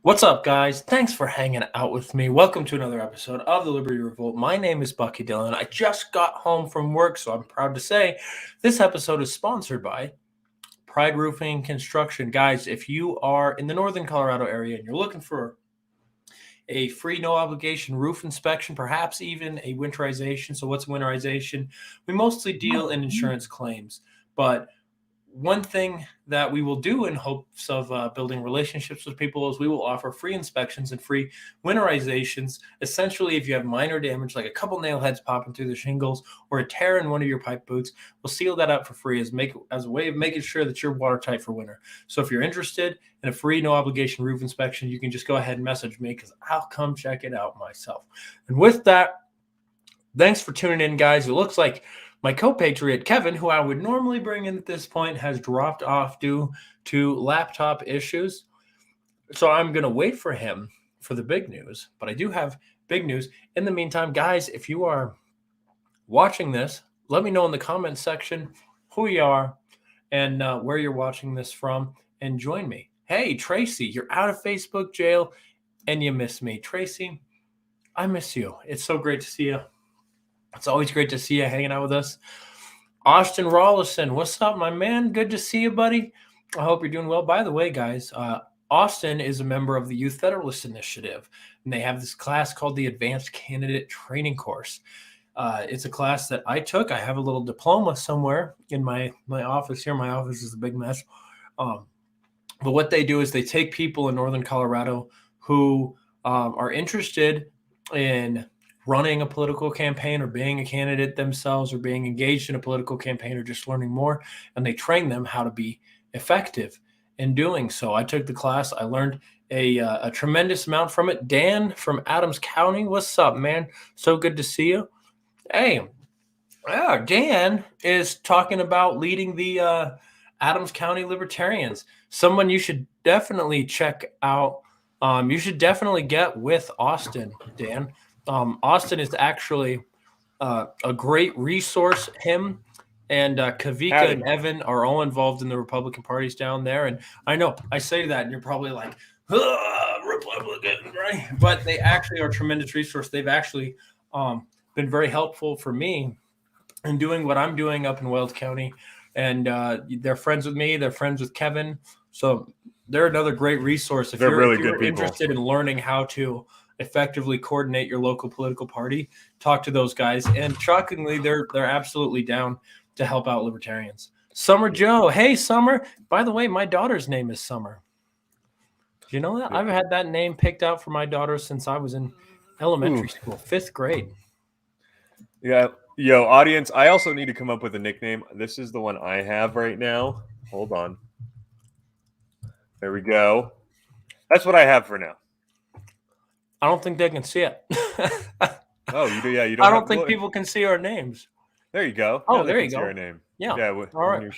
What's up, guys? Thanks for hanging out with me. Welcome to another episode of the Liberty Revolt. My name is Bucky Dillon. I just got home from work, so I'm proud to say this episode is sponsored by Pride Roofing and Construction. Guys, if you are in the northern Colorado area and you're looking for a free, no obligation roof inspection, perhaps even a winterization. So, what's winterization? We mostly deal in insurance claims, but one thing that we will do in hopes of building relationships with people is we will offer free inspections and free winterizations. Essentially, if you have minor damage, like a couple nail heads popping through the shingles or a tear in one of your pipe boots, we'll seal that up for free as a way of making sure that you're watertight for winter. So if you're interested in a free, no obligation roof inspection, you can just go ahead and message me because I'll come check it out myself. And with that, thanks for tuning in, guys. It looks like my co-patriot, Kevin, who I would normally bring in at this point, has dropped off due to laptop issues. So I'm going to wait for him for the big news. But I do have big news. In the meantime, guys, if you are watching this, let me know in the comments section who you are and where you're watching this from, and join me. Hey, Tracy, you're out of Facebook jail and you miss me. Tracy, I miss you. It's so great to see you. It's always great to see you hanging out with us. Austin Rollison, what's up, my man? Good to see you, buddy. I hope you're doing well. By the way, guys, Austin is a member of the Youth Federalist Initiative, and they have this class called the Advanced Candidate Training Course. It's a class that I took. I have a little diploma somewhere in my office here. My office is a big mess. But what they do is they take people in northern Colorado who are interested in running a political campaign or being a candidate themselves or being engaged in a political campaign or just learning more, and they train them how to be effective in doing so. I took the class. I learned a tremendous amount from it. Dan from Adams County, what's up, man? So good to see you. Hey, Dan is talking about leading the Adams County Libertarians. Someone you should definitely check out. You should definitely get with Austin, Dan. Austin is actually a great resource. Him and Kavika and Evan are all involved in the Republican parties down there. And I know I say that, and you're probably like, Republican, right? But they actually are a tremendous resource. They've actually been very helpful for me in doing what I'm doing up in Weld County. And they're friends with me. They're friends with Kevin. So they're another great resource. If you're interested in learning how to effectively coordinate your local political party, talk to those guys. And shockingly, they're absolutely down to help out libertarians. Summer Joe. Hey, Summer. By the way, my daughter's name is Summer. Do you know that? I've had that name picked out for my daughter since I was in elementary school, 5th grade. Yeah. Yo, audience, I also need to come up with a nickname. This is the one I have right now. Hold on. There we go. That's what I have for now. I don't think they can see it. Oh, you do? Yeah, you don't. I don't think people can see our names. There you go. Oh, there you go. Our name. Yeah. All right.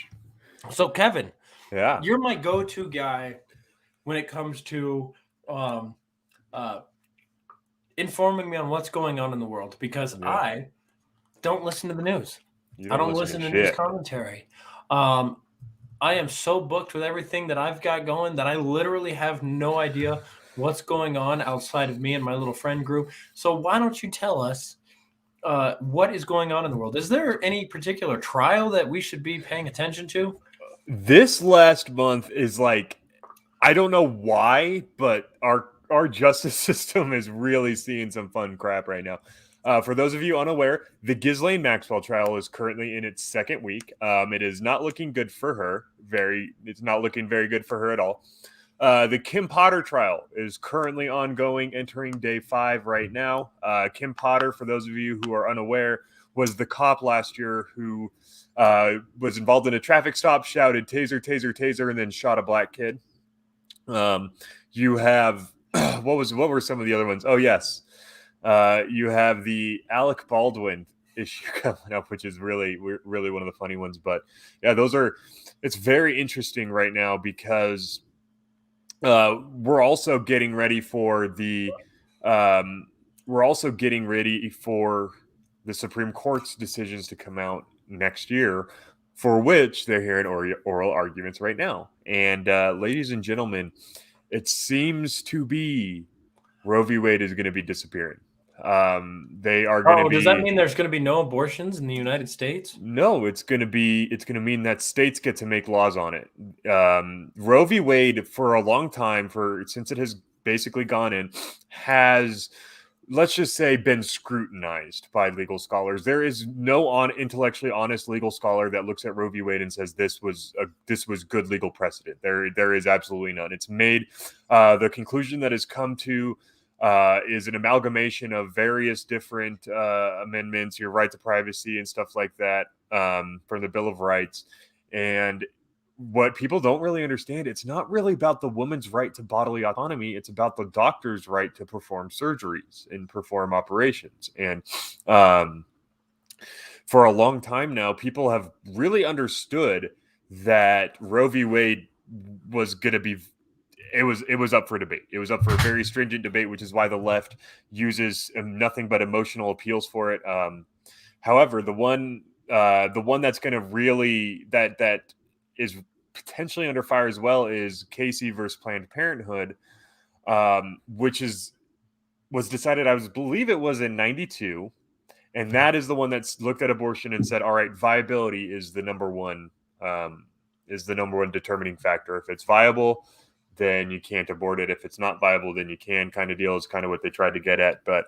So, Kevin, yeah, you're my go-to guy when it comes to informing me on what's going on in the world, because I don't listen to the news. I don't listen to news commentary. I am so booked with everything that I've got going that I literally have no idea what's going on outside of me and my little friend group. So why don't you tell us what is going on in the world? Is there any particular trial that we should be paying attention to? This last month is like, I don't know why, but our justice system is really seeing some fun crap right now. For those of you unaware, the Ghislaine Maxwell trial is currently in its second week. It is not looking good for her. It's not looking very good for her at all. The Kim Potter trial is currently ongoing, entering day 5 right now. Kim Potter, for those of you who are unaware, was the cop last year who was involved in a traffic stop, shouted taser, taser, taser, and then shot a black kid. You have what were some of the other ones? Oh, yes. You have the Alec Baldwin issue coming up, which is really one of the funny ones. But yeah, it's very interesting right now because we're also getting ready for the Supreme Court's decisions to come out next year, for which they're hearing oral arguments right now. And ladies and gentlemen, it seems to be Roe v. Wade is going to be disappearing. They are going to be. Does that mean there's going to be no abortions in the United States? No, it's going to mean that states get to make laws on it. Roe v. Wade, for a long time, since it has basically gone in, has, let's just say, been scrutinized by legal scholars. There is no intellectually honest legal scholar that looks at Roe v. Wade and says this was good legal precedent. There is absolutely none. It's made the conclusion that has come to is an amalgamation of various different amendments, your right to privacy and stuff like that, from the Bill of Rights. And what people don't really understand, it's not really about the woman's right to bodily autonomy. It's about the doctor's right to perform surgeries and perform operations. And for a long time now, people have really understood that Roe v. Wade was going to be, it was up for debate. It was up for a very stringent debate, which is why the left uses nothing but emotional appeals for it. However, the one that's going to really, that is potentially under fire as well, is Casey versus Planned Parenthood, which was decided, I believe it was in 92. And that is the one that's looked at abortion and said, all right, viability is the number one determining factor. If it's viable, then you can't abort it. If it's not viable, then you can, kind of deal, is kind of what they tried to get at. But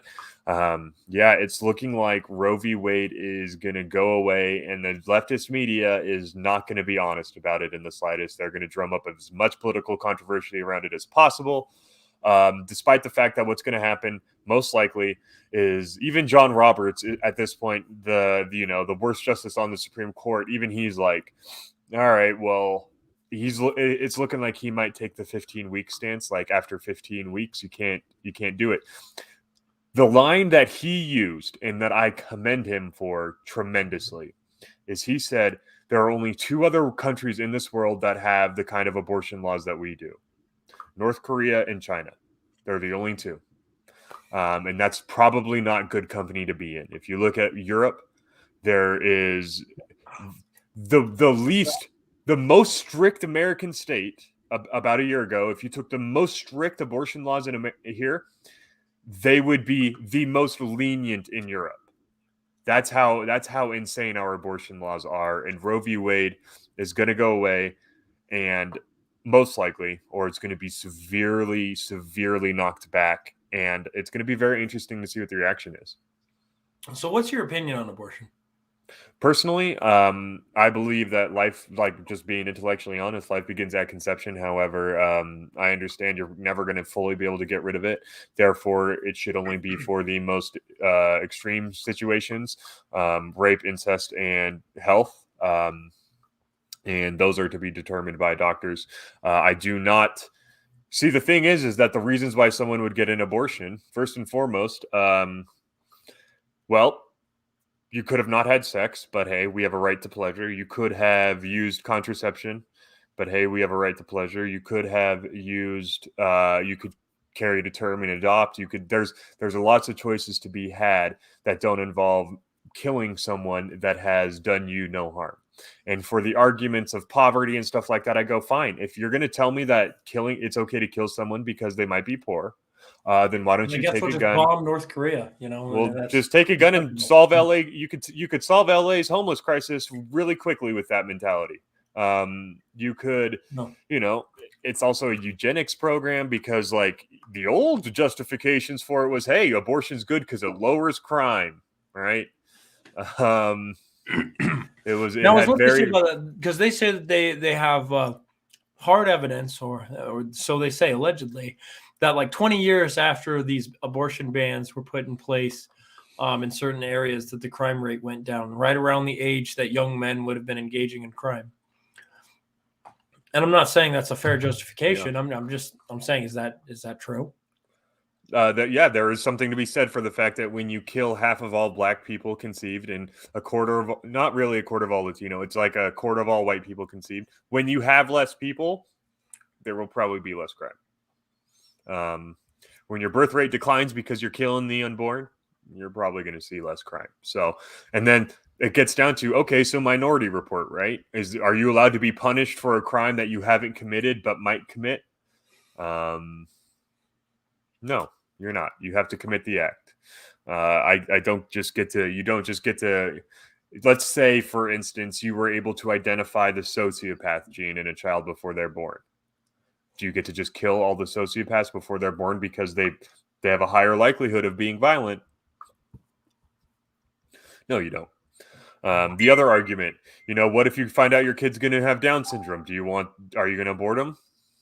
it's looking like Roe v. Wade is going to go away, and the leftist media is not going to be honest about it in the slightest. They're going to drum up as much political controversy around it as possible, despite the fact that what's going to happen most likely is even John Roberts, at this point, the worst justice on the Supreme Court, even he's like, all right, well, it's looking like he might take the 15-week stance. Like, after 15 weeks, you can't do it. The line that he used, and that I commend him for tremendously, is he said there are only two other countries in this world that have the kind of abortion laws that we do: North Korea and China. They're the only two. And that's probably not good company to be in. If you look at Europe, there is the most strict American state about a year ago. If you took the most strict abortion laws in here, they would be the most lenient in Europe. That's how insane our abortion laws are. And Roe v. Wade is going to go away, and most likely, or it's going to be severely, severely knocked back. And it's going to be very interesting to see what the reaction is. So what's your opinion on abortion? Personally, I believe that life, like just being intellectually honest, life begins at conception. However, I understand you're never going to fully be able to get rid of it. Therefore, it should only be for the most extreme situations, rape, incest, and health. And those are to be determined by doctors. I do not see, the thing is that the reasons why someone would get an abortion, first and foremost, you could have not had sex, but hey, we have a right to pleasure. You could have used contraception, but hey, we have a right to pleasure. You could have used, you could carry to term and adopt. There's lots of choices to be had that don't involve killing someone that has done you no harm. And for the arguments of poverty and stuff like that, I go, fine. If you're going to tell me that it's okay to kill someone because they might be poor, then why don't you take a gun? Bomb North Korea, Well, just take a gun and solve LA. You could solve LA's homeless crisis really quickly with that mentality. You could, it's also a eugenics program, because like the old justifications for it was, hey, abortion's good because it lowers crime, right? It was because they say that they have hard evidence, or so they say allegedly, that like 20 years after these abortion bans were put in place in certain areas, that the crime rate went down right around the age that young men would have been engaging in crime. And I'm not saying that's a fair justification. Yeah. I'm saying, is that true? There is something to be said for the fact that when you kill half of all black people conceived and not really a quarter of all Latino, it's like a quarter of all white people conceived. When you have less people, there will probably be less crime. When your birth rate declines because you're killing the unborn, you're probably going to see less crime. So, and then it gets down to, okay, so Minority Report, right? Are you allowed to be punished for a crime that you haven't committed but might commit? No, you're not. You have to commit the act. I don't just get to. You don't just get to. Let's say, for instance, you were able to identify the sociopath gene in a child before they're born. Do you get to just kill all the sociopaths before they're born because they have a higher likelihood of being violent? No, you don't. The other argument, what if you find out your kid's going to have Down syndrome? Are you going to abort them?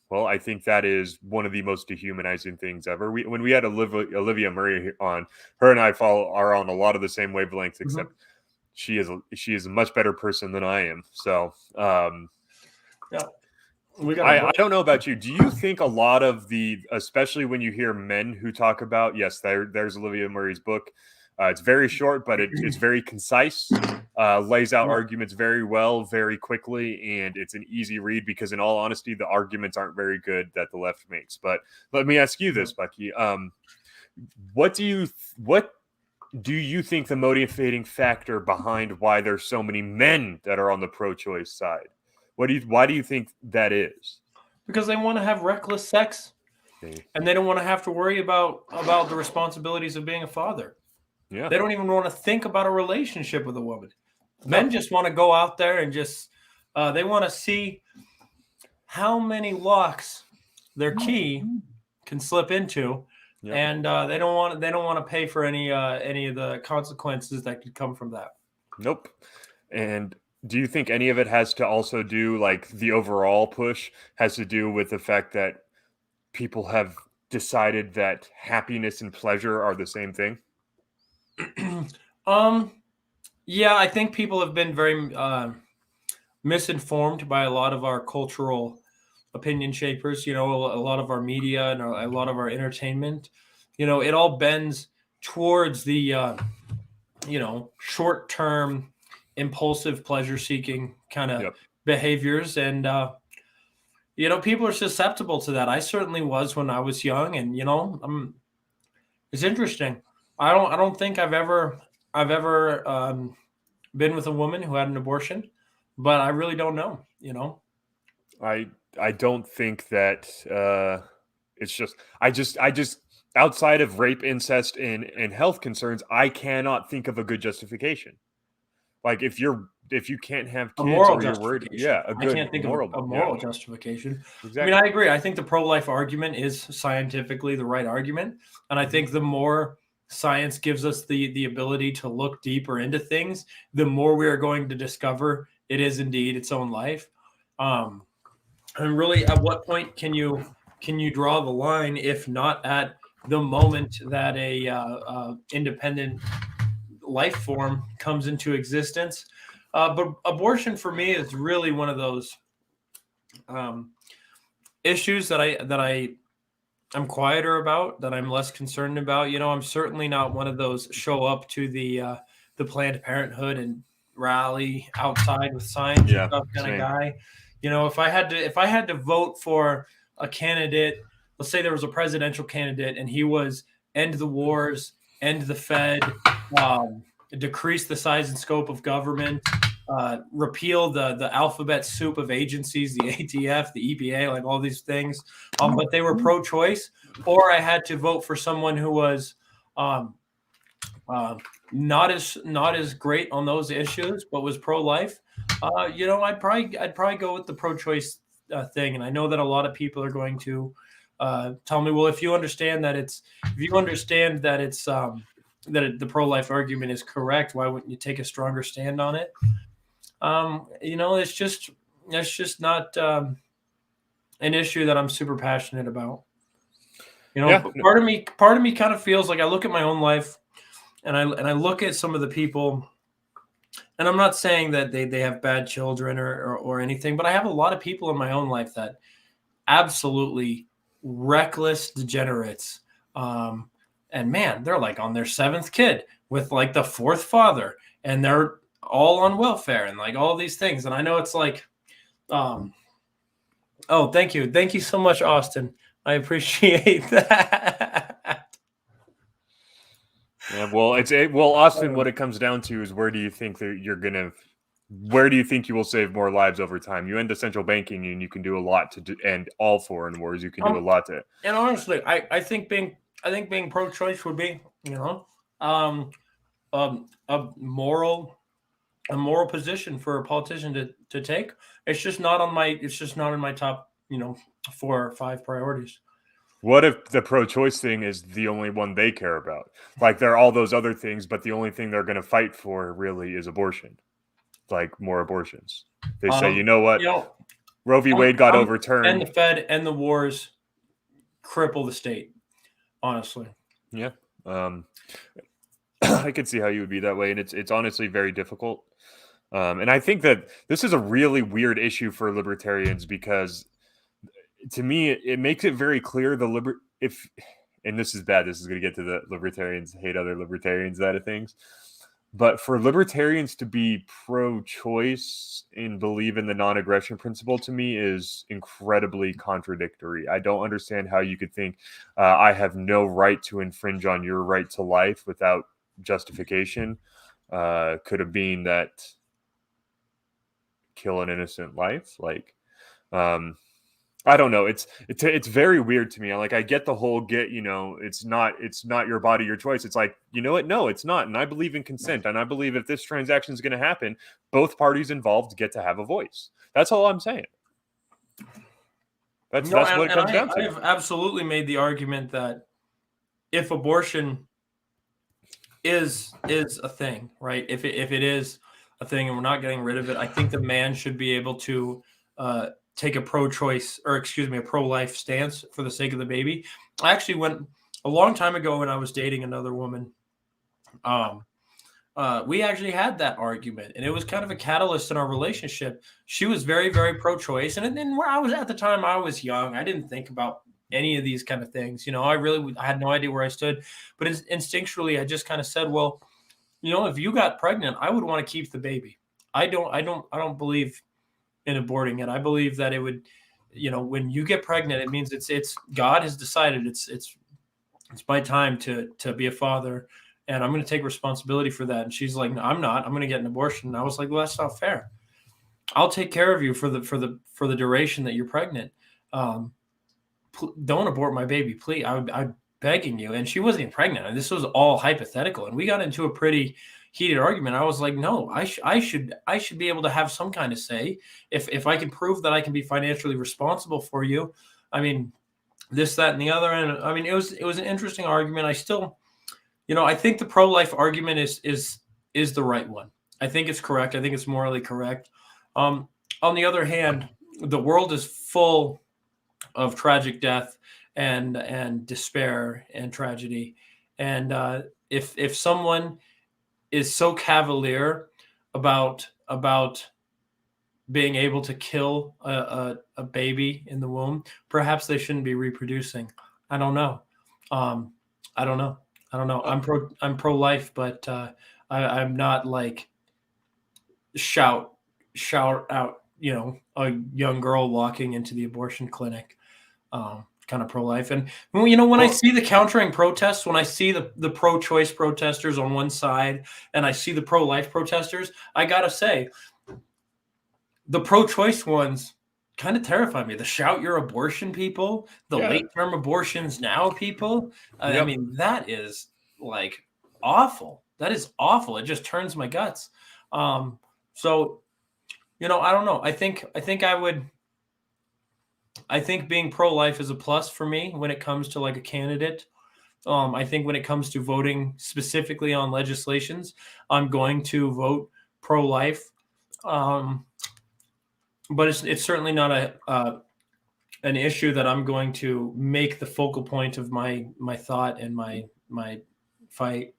Well, I think that is one of the most dehumanizing things ever. When we had Olivia Murray on, her and I are on a lot of the same wavelengths, except she is a much better person than I am. So, yeah. I don't know about you. Do you think a lot of especially when you hear men who talk about, yes, there's Olivia Murray's book. It's very short, but it's very concise, lays out arguments very well, very quickly, and it's an easy read because, in all honesty, the arguments aren't very good that the left makes. But let me ask you this, Bucky. What do you think the motivating factor behind why there's so many men that are on the pro-choice side? Why do you think that is? Because they want to have reckless sex, and they don't want to have to worry about the responsibilities of being a father. Yeah. They don't even want to think about a relationship with a woman. Men just want to go out there and just they want to see how many locks their key can slip into, and they don't want to pay for any of the consequences that could come from that. Nope. And do you think any of it has to also do, like, the overall push has to do with the fact that people have decided that happiness and pleasure are the same thing? Yeah, I think people have been very misinformed by a lot of our cultural opinion shapers, a lot of our media and a lot of our entertainment. It all bends towards the short-term impulsive pleasure-seeking kind of behaviors, and people are susceptible to that. I certainly was when I was young, and it's interesting. I don't think I've ever been with a woman who had an abortion, but I really don't know. I don't think that it's just I just outside of rape, incest, and health concerns, I cannot think of a good justification. Like, if you can't have kids, a moral or you're worried, justification. I can't think of a moral justification. Exactly. I mean, I agree. I think the pro-life argument is scientifically the right argument, and I think the more science gives us the ability to look deeper into things, the more we are going to discover it is indeed its own life. And really, at what point can you draw the line, if not at the moment that a independent life form comes into existence? But abortion for me is really one of those issues that I'm quieter about, that I'm less concerned about. I'm certainly not one of those show up to the Planned Parenthood and rally outside with signs and stuff kind of guy. If I had to vote for a candidate, let's say there was a presidential candidate and he was end the wars, end the Fed, decrease the size and scope of government, repeal the alphabet soup of agencies, the ATF, the EPA, like all these things, but they were pro-choice, or I had to vote for someone who was not as great on those issues, but was pro-life. I'd probably go with the pro-choice thing, and I know that a lot of people are going to tell me, well, if you understand that the pro-life argument is correct, why wouldn't you take a stronger stand on it? It's just not an issue that I'm super passionate about. Part of me kind of feels like I look at my own life and I look at some of the people, and I'm not saying that they have bad children or anything, but I have a lot of people in my own life that absolutely reckless degenerates. And man, they're like on their 7th kid with like the 4th father, and they're all on welfare and like all these things. And I know it's like, oh, thank you so much, Austin. I appreciate that. Yeah, well, Austin, what it comes down to is, where do you think that you're gonna where do you think you will save more lives over time? You end essential banking, and you can do a lot to end all foreign wars. You can do a lot to. And honestly, I think being pro-choice would be, a moral position for a politician to take. It's just not on my. It's just not in my top, 4 or 5 priorities. What if the pro-choice thing is the only one they care about? Like, there are all those other things, but the only thing they're going to fight for really is abortion. Like, more abortions. They say, you know what? Roe v. Wade got overturned. And the Fed and the wars cripple the state, honestly. Yeah. I could see how you would be that way, and it's honestly very difficult. And I think that this is a really weird issue for libertarians because, to me, it makes it very clear and this is bad. This is going to get to the libertarians hate other libertarians side of things. But for libertarians to be pro-choice and believe in the non-aggression principle, to me, is incredibly contradictory. I don't understand how you could think I have no right to infringe on your right to life without justification. Could have been that kill an innocent life. Like, I don't know. It's very weird to me. Like, I get the whole it's not your body, your choice. It's like, you know what? No, it's not. And I believe in consent. And I believe if this transaction is going to happen, both parties involved get to have a voice. That's all I'm saying. That's what it comes down to. I've absolutely made the argument that if abortion is a thing, right? If it is a thing and we're not getting rid of it, I think the man should be able to take a pro-life stance for the sake of the baby. I actually went a long time ago when I was dating another woman. We actually had that argument, and it was kind of a catalyst in our relationship. She was very, very pro-choice, and where I was at the time, I was young. I didn't think about any of these kind of things. I had no idea where I stood, but instinctually, I just kind of said, well, if you got pregnant, I would want to keep the baby. I don't believe in aborting it. I believe that it would, when you get pregnant, it means it's God has decided it's my time to be a father, and I'm going to take responsibility for that. And she's like, no, I'm not. I'm going to get an abortion. And I was like, well, that's not fair. I'll take care of you for the duration that you're pregnant. Don't abort my baby, please. I'm begging you. And she wasn't even pregnant. And this was all hypothetical. And we got into a pretty heated argument. I was like, no, I should be able to have some kind of say if I can prove that I can be financially responsible for you. I mean, this, that, and the other. And I mean, it was an interesting argument. I still, I think the pro-life argument is the right one. I think it's correct. I think it's morally correct. On the other hand, the world is full of tragic death and despair and tragedy. And if someone is so cavalier about being able to kill a baby in the womb, perhaps they shouldn't be reproducing. I don't know. I'm pro-life, but I'm not like shout out, a young girl walking into the abortion clinic, kind of pro-life. And when I see the countering protests, when I see the pro-choice protesters on one side and I see the pro-life protesters, I gotta say the pro-choice ones kind of terrify me. The shout your abortion people, the late-term abortions now people. I mean, that is like awful. That is awful. It just turns my guts. So, I don't know. I think being pro-life is a plus for me when it comes to like a candidate. I think when it comes to voting specifically on legislations, I'm going to vote pro-life. But it's certainly not an issue that I'm going to make the focal point of my thought and my fight.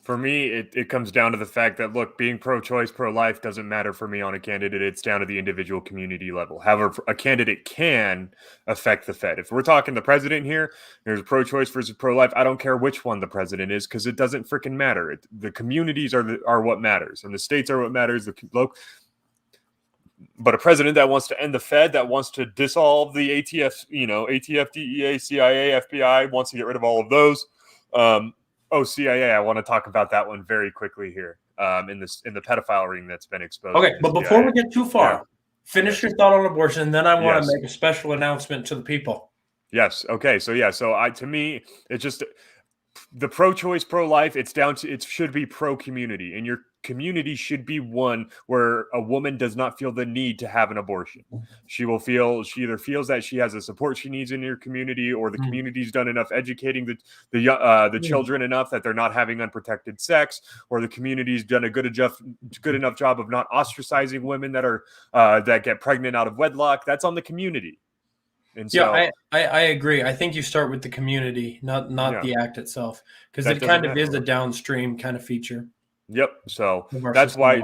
For me, it comes down to the fact that, look, being pro-choice, pro-life doesn't matter for me on a candidate. It's down to the individual community level. However, a candidate can affect the Fed. If we're talking the president here, there's pro-choice versus pro-life. I don't care which one the president is because it doesn't freaking matter. The communities are what matters, and the states are what matters. But a president that wants to end the Fed, that wants to dissolve the ATF, DEA, CIA, FBI, wants to get rid of all of those. CIA, I want to talk about that one very quickly here. in the pedophile ring that's been exposed. Okay, but before we get too far, finish your thought on abortion, and then I want to make a special announcement to the people. Yes. Okay. So to me, it's just the pro-choice, pro-life. It should be pro-community, and your community should be one where a woman does not feel the need to have an abortion. She either feels that she has the support she needs in your community, or the community's done enough educating the children enough that they're not having unprotected sex, or the community's done a good enough job of not ostracizing women that get pregnant out of wedlock. That's on the community. And so, I agree. I think you start with the community, not the act itself, because it kind of is a downstream kind of feature. Yep. So that's why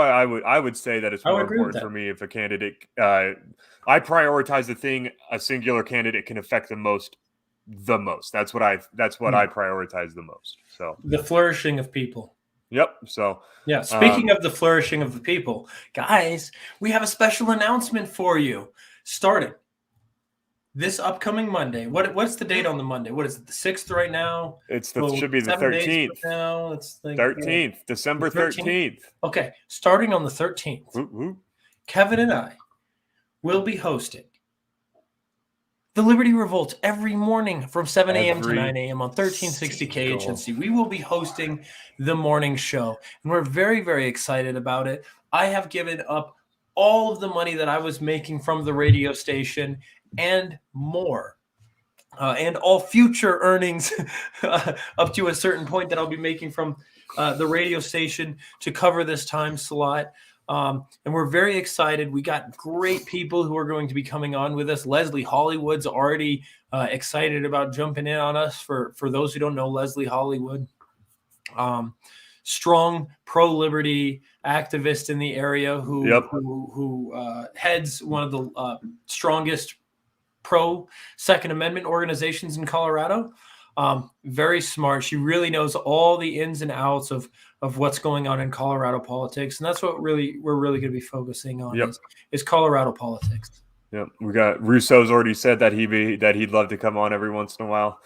I would say that it's more important for me if a candidate. I prioritize a singular candidate can affect the most. That's what I prioritize the most. So the flourishing of people. Yep. So yeah. Speaking of the flourishing of the people, guys, we have a special announcement for you. Starting this upcoming Monday. What's the date on the Monday? What is it? The 6th right now? Should be the 13th. Now it's like 13th, December 13th. Okay, starting on the 13th, Kevin and I will be hosting the Liberty Revolt every morning from 7 a.m. to 9 a.m. on 1360 KHNC. We will be hosting the morning show, and we're very, very excited about it. I have given up all of the money that I was making from the radio station and more, and all future earnings up to a certain point that I'll be making from the radio station to cover this time slot. And we're very excited. We got great people who are going to be coming on with us. Leslie Hollywood's already excited about jumping in on us. For those who don't know Leslie Hollywood, strong pro-liberty activist in the area who heads one of the strongest pro-Second Amendment organizations in Colorado. Very smart. She really knows all the ins and outs of what's going on in Colorado politics, and that's what we're really going to be focusing on is Colorado politics. Yep, we got Russo's already said that he'd love to come on every once in a while.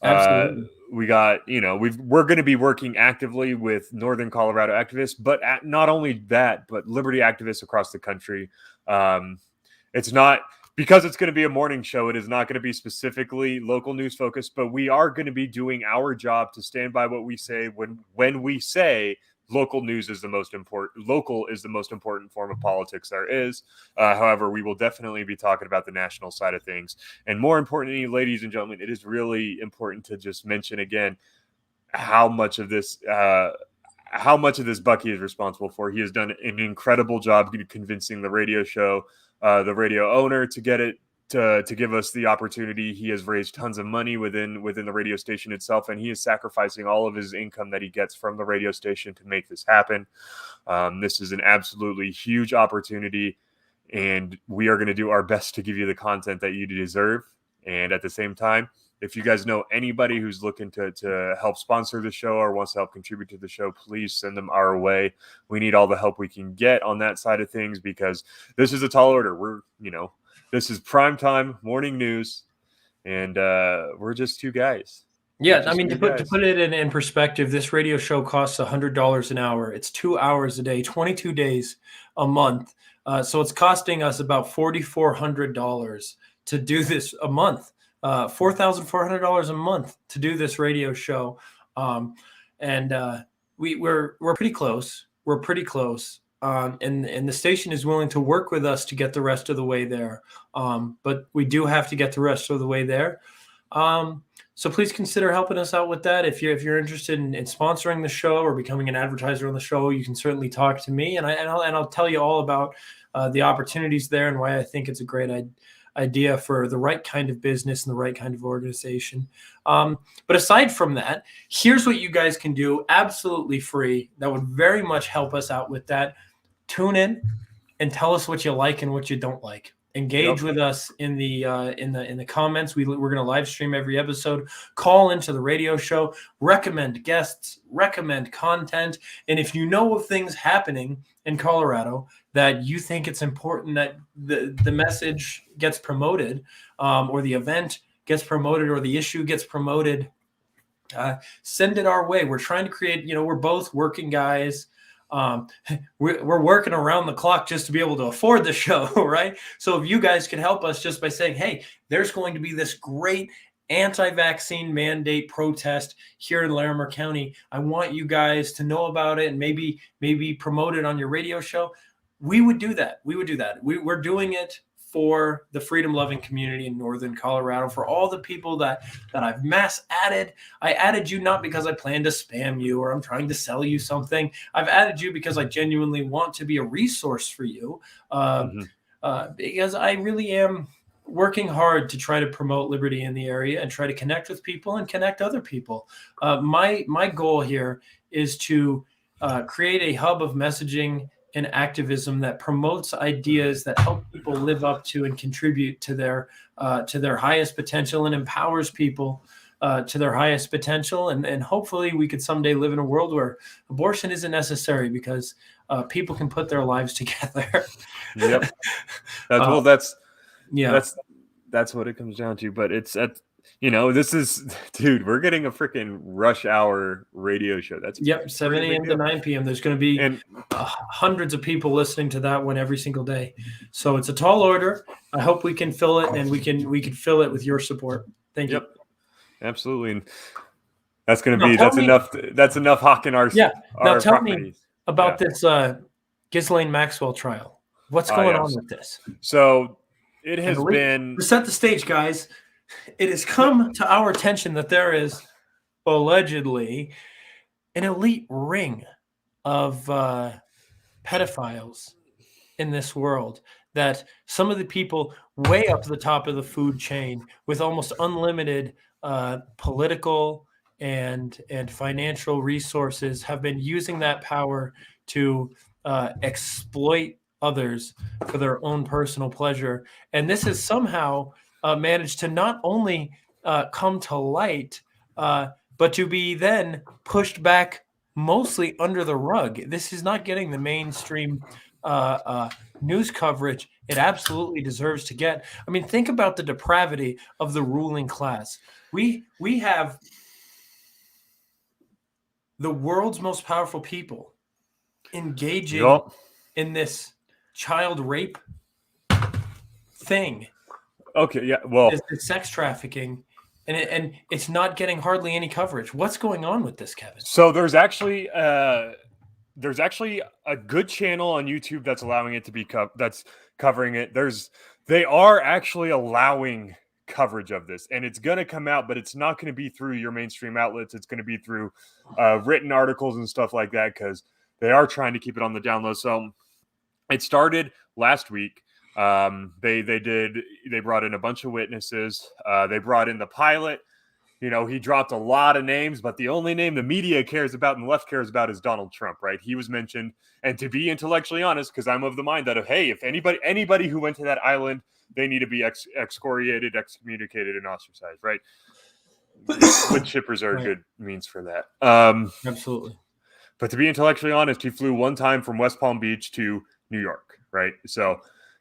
Absolutely. We got we're going to be working actively with Northern Colorado activists, but not only that, but liberty activists across the country. It's not. Because it's going to be a morning show, it is not going to be specifically local news focused, but we are going to be doing our job to stand by what we say when we say local news is the most important. Local is the most important form of politics there is. However, we will definitely be talking about the national side of things. And more importantly, ladies and gentlemen, it is really important to just mention again how much of this Bucky is responsible for. He has done an incredible job convincing the radio show, the radio owner, to get it to give us the opportunity. He has raised tons of money within the radio station itself, and he is sacrificing all of his income that he gets from the radio station to make this happen. This is an absolutely huge opportunity, and we are going to do our best to give you the content that you deserve. And at the same time, if you guys know anybody who's looking to help sponsor the show or wants to help contribute to the show, please send them our way. We need all the help we can get on that side of things, because this is a tall order. This is primetime morning news, and we're just two guys. Yeah, I mean, to put it in perspective, this radio show costs $100 an hour. It's 2 hours a day, 22 days a month. So it's costing us about $4,400 to do this a month. $4,400 a month to do this radio show, and we're pretty close. We're pretty close, and the station is willing to work with us to get the rest of the way there. But we do have to get the rest of the way there. So please consider helping us out with that. If you're interested in sponsoring the show or becoming an advertiser on the show, you can certainly talk to me, and I'll tell you all about the opportunities there and why I think it's a great idea for the right kind of business and the right kind of organization. But aside from that, here's what you guys can do absolutely free. That would very much help us out with that. Tune in and tell us what you like and what you don't like. Engage with us in the comments. We're going to live stream every episode. Call into the radio show. Recommend guests. Recommend content. And if you know of things happening in Colorado that you think it's important that the message gets promoted, or the event gets promoted, or the issue gets promoted, send it our way. We're trying to create, we're both working guys. We're working around the clock just to be able to afford the show, right? So if you guys could help us just by saying, hey, there's going to be this great anti-vaccine mandate protest here in Larimer County. I want you guys to know about it and maybe promote it on your radio show. We would do that. We're doing it for the freedom-loving community in Northern Colorado, for all the people that I've mass added. I added you not because I plan to spam you or I'm trying to sell you something. I've added you because I genuinely want to be a resource for you, because I really am working hard to try to promote liberty in the area and try to connect with people and connect other people. My goal here is to create a hub of messaging and activism that promotes ideas that help people live up to and contribute to their highest potential and empowers people to their highest potential. And hopefully we could someday live in a world where abortion isn't necessary because people can put their lives together. Yep. That's what it comes down to. But it's this is, dude, we're getting a freaking rush hour radio show. That's 7 a.m. to 9 p.m. There's going to be hundreds of people listening to that one every single day. So it's a tall order. I hope we can fill it, and we can fill it with your support. Thank you. Yep, absolutely. And that's going to be that's enough hawking our Now tell me about this Ghislaine Maxwell trial. What's going on with this? So it has been, to set the stage, guys. It has come to our attention that there is allegedly an elite ring of pedophiles in this world, that some of the people way up the top of the food chain with almost unlimited political and financial resources have been using that power to exploit others for their own personal pleasure. And this has somehow managed to not only come to light, but to be then pushed back mostly under the rug. This is not getting the mainstream news coverage it absolutely deserves to get. I mean, think about the depravity of the ruling class. We have the world's most powerful people engaging in this child rape thing. Okay, yeah, well, it's sex trafficking, and it's not getting hardly any coverage. What's going on with this, Kevin? So there's actually a good channel on YouTube that's allowing it to be that's covering it. They are actually allowing coverage of this, and it's going to come out, but it's not going to be through your mainstream outlets. It's going to be through written articles and stuff like that, because they are trying to keep it on the down low. So it started last week. They brought in a bunch of witnesses. They brought in the pilot. He dropped a lot of names, but the only name the media cares about and the left cares about is Donald Trump, right? He was mentioned. And to be intellectually honest, because I'm of the mind that if anybody who went to that island, they need to be excoriated, excommunicated, and ostracized, right? Wood chippers are a good means for that. Absolutely. But to be intellectually honest, he flew one time from West Palm Beach to New York, right? So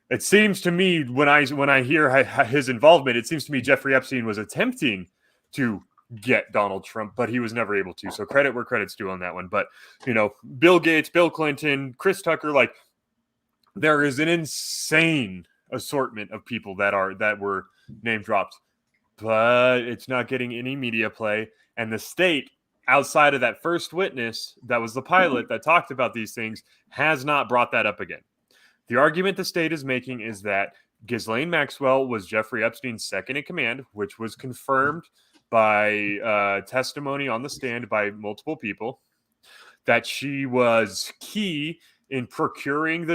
it seems to me, when I hear his involvement, it seems to me Jeffrey Epstein was attempting to get Donald Trump, but he was never able to. So credit where credit's due on that one. But, Bill Gates, Bill Clinton, Chris Tucker, there is an insane assortment of people that were name dropped, but it's not getting any media play. And the state, outside of that first witness that was the pilot that talked about these things, has not brought that up again. The argument the state is making is that Ghislaine Maxwell was Jeffrey Epstein's second in command, which was confirmed by testimony on the stand by multiple people, that she was key in procuring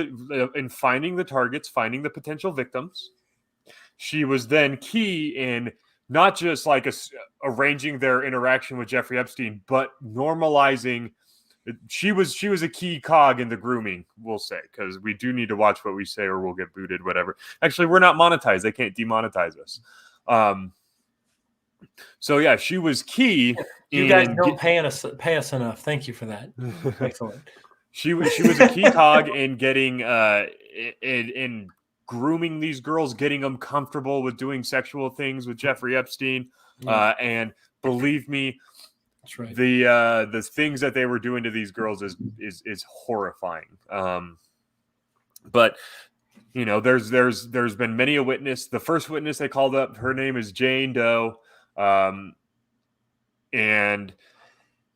in finding the targets, finding the potential victims. She was then key in not just arranging their interaction with Jeffrey Epstein, but normalizing. She was a key cog in the grooming, we'll say, because we do need to watch what we say or we'll get booted, whatever. Actually, we're not monetized. They can't demonetize us. So yeah, she was key. You guys don't pay us enough. Thank you for that. Excellent. She was a key cog in getting in grooming these girls, getting them comfortable with doing sexual things with Jeffrey Epstein. And believe me, That's right. The things that they were doing to these girls is horrifying. But you know, there's been many a witness. The first witness they called up, her name is Jane Doe, and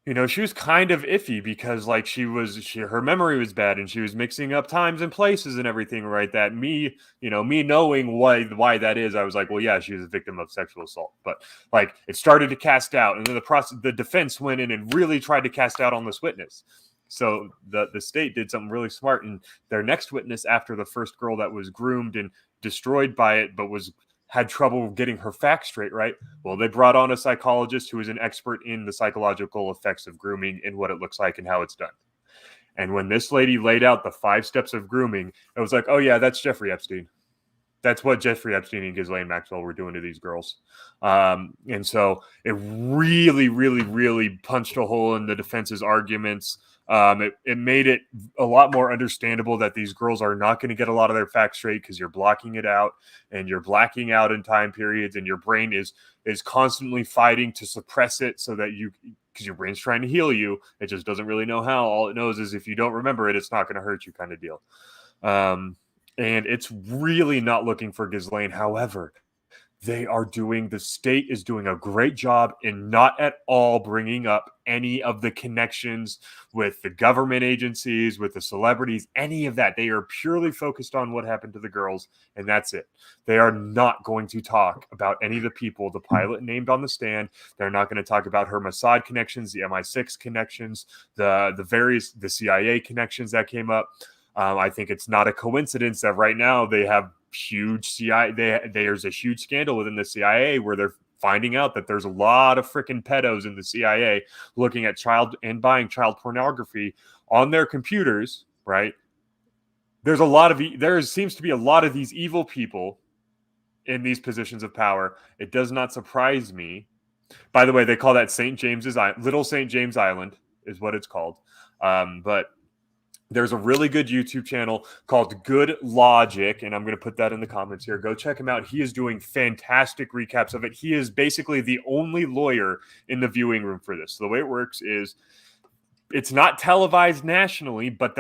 you know, she was kind of iffy because like her memory was bad and she was mixing up times and places and everything right that me knowing why that is, I was like, well, yeah, she was a victim of sexual assault. But like it started to cast doubt, and then the defense went in and really tried to cast doubt on this witness. So the state did something really smart, and their next witness after the first girl that was groomed and destroyed by it but had trouble getting her facts straight, right? Well, they brought on a psychologist who is an expert in the psychological effects of grooming and what it looks like and how it's done. And when this lady laid out the 5 steps of grooming, it was like, oh yeah, that's Jeffrey Epstein. That's what Jeffrey Epstein and Ghislaine Maxwell were doing to these girls. And so it really, really, really punched a hole in the defense's arguments. It made it a lot more understandable that these girls are not going to get a lot of their facts straight because you're blocking it out and you're blacking out in time periods, and your brain is constantly fighting to suppress it so that because your brain's trying to heal you. It just doesn't really know how. All it knows is if you don't remember it, it's not going to hurt you, kind of deal. And it's really not looking for Ghislaine. However, the state is doing a great job in not at all bringing up any of the connections with the government agencies, with the celebrities, any of that. They are purely focused on what happened to the girls, and that's it. They are not going to talk about any of the people the pilot named on the stand. They're not going to talk about her Mossad connections, the MI6 connections, the CIA connections that came up. I think it's not a coincidence that right now they have huge CIA. There's a huge scandal within the CIA where they're finding out that there's a lot of freaking pedos in the CIA looking at buying child pornography on their computers. Right? There seems to be a lot of these evil people in these positions of power. It does not surprise me. By the way, they call that Little St. James Island is what it's called. But there's a really good YouTube channel called Good Logic, and I'm going to put that in the comments here. Go check him out. He is doing fantastic recaps of it. He is basically the only lawyer in the viewing room for this. So the way it works is it's not televised nationally, but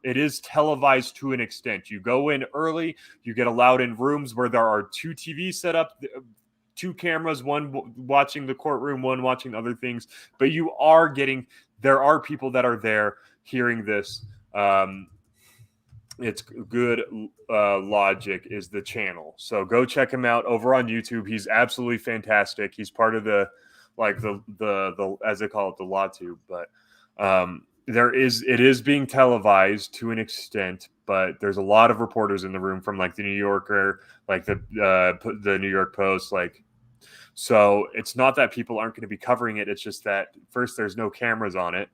it is televised to an extent. You go in early, you get allowed in rooms where there are 2 TVs set up, 2 cameras, one watching the courtroom, one watching other things, but there are people that are there hearing this. It's Good Logic is the channel, so go check him out over on YouTube. He's absolutely fantastic. He's part of the as they call it, the Law Tube, but it is being televised to an extent, but there's a lot of reporters in the room from like the New Yorker, like the New York Post, like. So it's not that people aren't going to be covering it. It's just that first, there's no cameras on it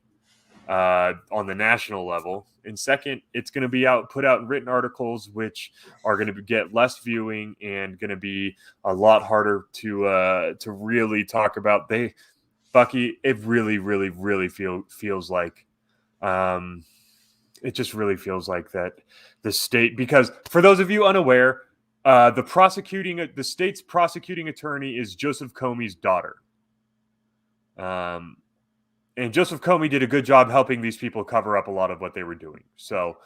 on the national level, and second, it's going to be put out in written articles, which are going to get less viewing and going to be a lot harder to really talk about. Bucky, it really, really, really feels like it just really feels like that the state, because for those of you unaware, the state's prosecuting attorney is Joseph Comey's daughter. And Joseph Comey did a good job helping these people cover up a lot of what they were doing. So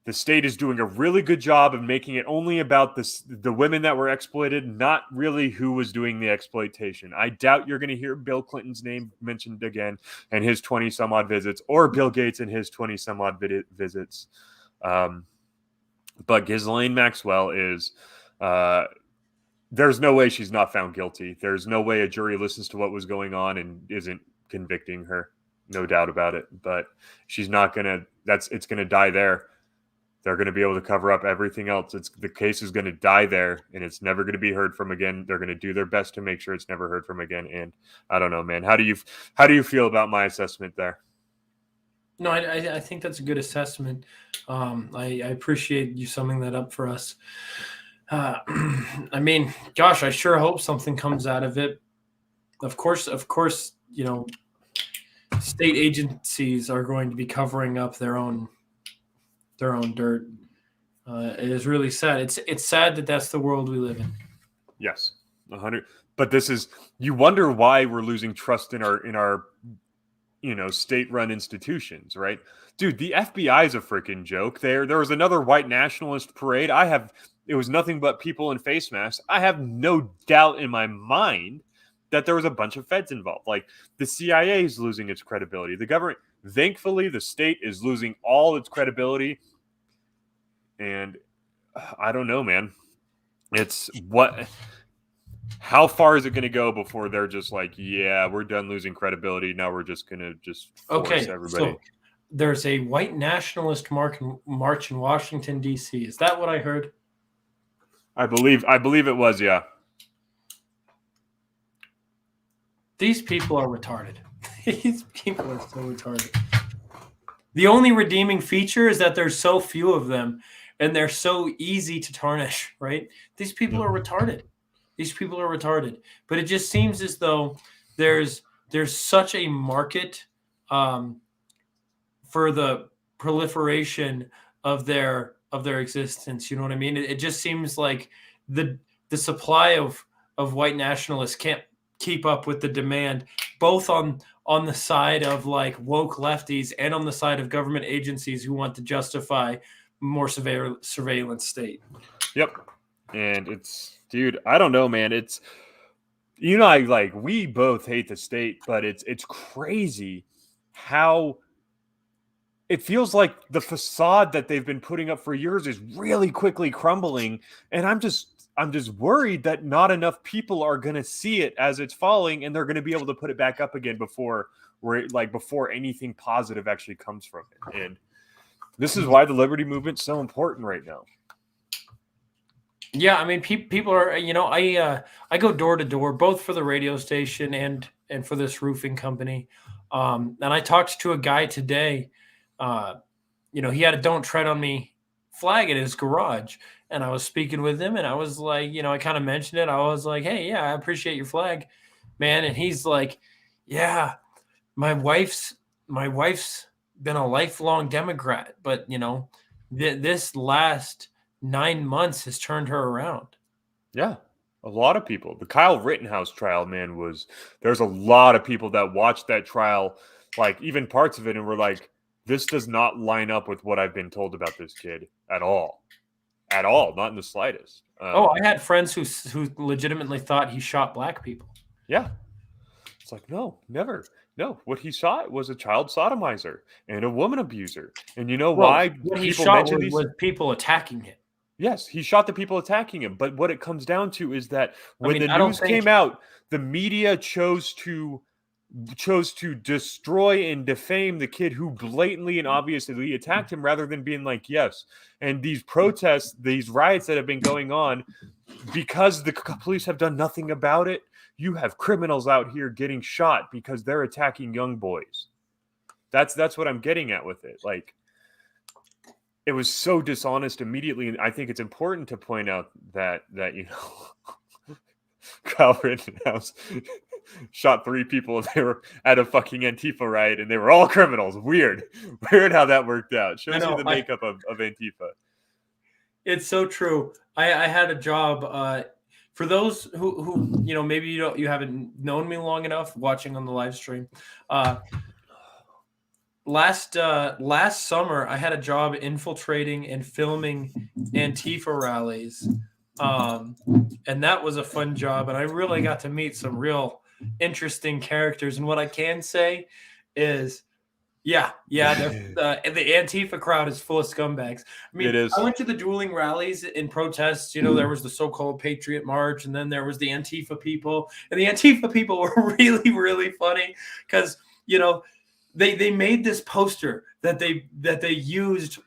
the state is doing a really good job of making it only about the women that were exploited, not really who was doing the exploitation. I doubt you're going to hear Bill Clinton's name mentioned again and his 20-some-odd visits, or Bill Gates and his 20-some-odd visits. But Ghislaine Maxwell is... there's no way she's not found guilty. There's no way a jury listens to what was going on and isn't convicting her. No doubt about it. But she's not going to... It's going to die there. They're going to be able to cover up everything else. The case is going to die there, and it's never going to be heard from again. They're going to do their best to make sure it's never heard from again. And I don't know, man. How do you feel about my assessment there? No, I think that's a good assessment. I appreciate you summing that up for us. I mean, gosh, I sure hope something comes out of it. Of course, you know, state agencies are going to be covering up their own dirt. It is really sad. It's sad that that's the world we live in. Yes, 100. But this is, you wonder why we're losing trust in our state-run institutions, right? Dude, the FBI is a freaking joke. There was another white nationalist parade. It was nothing but people in face masks. I have no doubt in my mind that there was a bunch of feds involved. Like, the CIA is losing its credibility. The government, thankfully, the state is losing all its credibility. And I don't know, man. How far is it going to go before they're just like, yeah, we're done losing credibility. Now we're just going to force everybody. So there's a white nationalist march in Washington, D.C. Is that what I heard? I believe it was, yeah. These people are retarded. These people are so retarded. The only redeeming feature is that there's so few of them and they're so easy to tarnish, right? These people are retarded. These people are retarded. But it just seems as though there's such a market for the proliferation of their existence. You know what I mean? It just seems like the supply of white nationalists can't keep up with the demand, both on the side of like woke lefties and on the side of government agencies who want to justify more surveillance state. Yep. And it's, dude, I don't know, man. It's, we both hate the state, but it's crazy how it feels like the facade that they've been putting up for years is really quickly crumbling. And I'm just worried that not enough people are going to see it as it's falling, and they're going to be able to put it back up again before anything positive actually comes from it. And this is why the liberty movement's so important right now. Yeah, I mean, people are, I go door to door, both for the radio station and for this roofing company. And I talked to a guy today, he had a "Don't Tread on Me" flag in his garage. And I was speaking with him and I was like, I kind of mentioned it. I was like, hey, yeah, I appreciate your flag, man. And he's like, yeah, my wife's been a lifelong Democrat, but this last 9 months has turned her around. Yeah, a lot of people. The Kyle Rittenhouse trial, man, there's a lot of people that watched that trial, like even parts of it, and were like, this does not line up with what I've been told about this kid at all. At all, not in the slightest. I had friends who legitimately thought he shot black people. Yeah. It's like, no, never. No, what he shot was a child sodomizer and a woman abuser. And why what he shot was people attacking him. Yes, he shot the people attacking him. But what it comes down to is that when the news came out, the media chose to destroy and defame the kid who blatantly and obviously attacked him, rather than being like, yes. And these protests, these riots that have been going on, because the police have done nothing about it, you have criminals out here getting shot because they're attacking young boys. That's what I'm getting at with it. Like, it was so dishonest immediately. And I think it's important to point out that Kyle Rittenhouse shot 3 people. They were at a fucking Antifa riot and they were all criminals. Weird how that worked out. Shows you the makeup of Antifa. It's so true. I had a job, for those who maybe you haven't known me long enough watching on the live stream. Last summer, I had a job infiltrating and filming Antifa rallies. And that was a fun job. And I really got to meet some real interesting characters. And what I can say is, the Antifa crowd is full of scumbags. I mean, it is. I went to the dueling rallies in protests. There was the so-called Patriot March, and then there was the Antifa people. And the Antifa people were really, really funny because, they made this poster that they used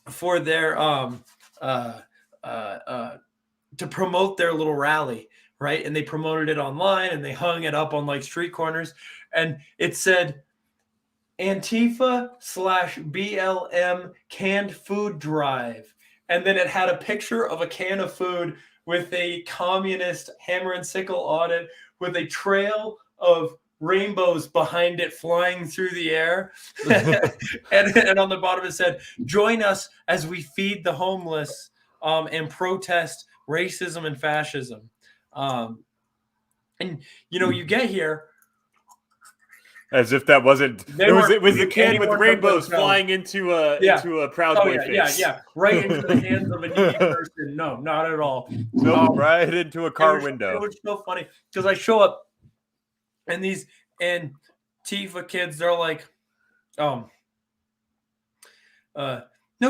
for their to promote their little rally, right? And they promoted it online and they hung it up on like street corners, and it said Antifa/BLM canned food drive. And then it had a picture of a can of food with a communist hammer and sickle on it, with a trail of rainbows behind it flying through the air. and on the bottom it said, join us as we feed the homeless and protest racism and fascism. And you get here. As if that wasn't. It was the can with rainbows flying into a Proud Boy face. Yeah, right into the hands of a needy person. No, not at all. Nope, right into a car window. It was so funny because I show up, and these Antifa kids, they're like, no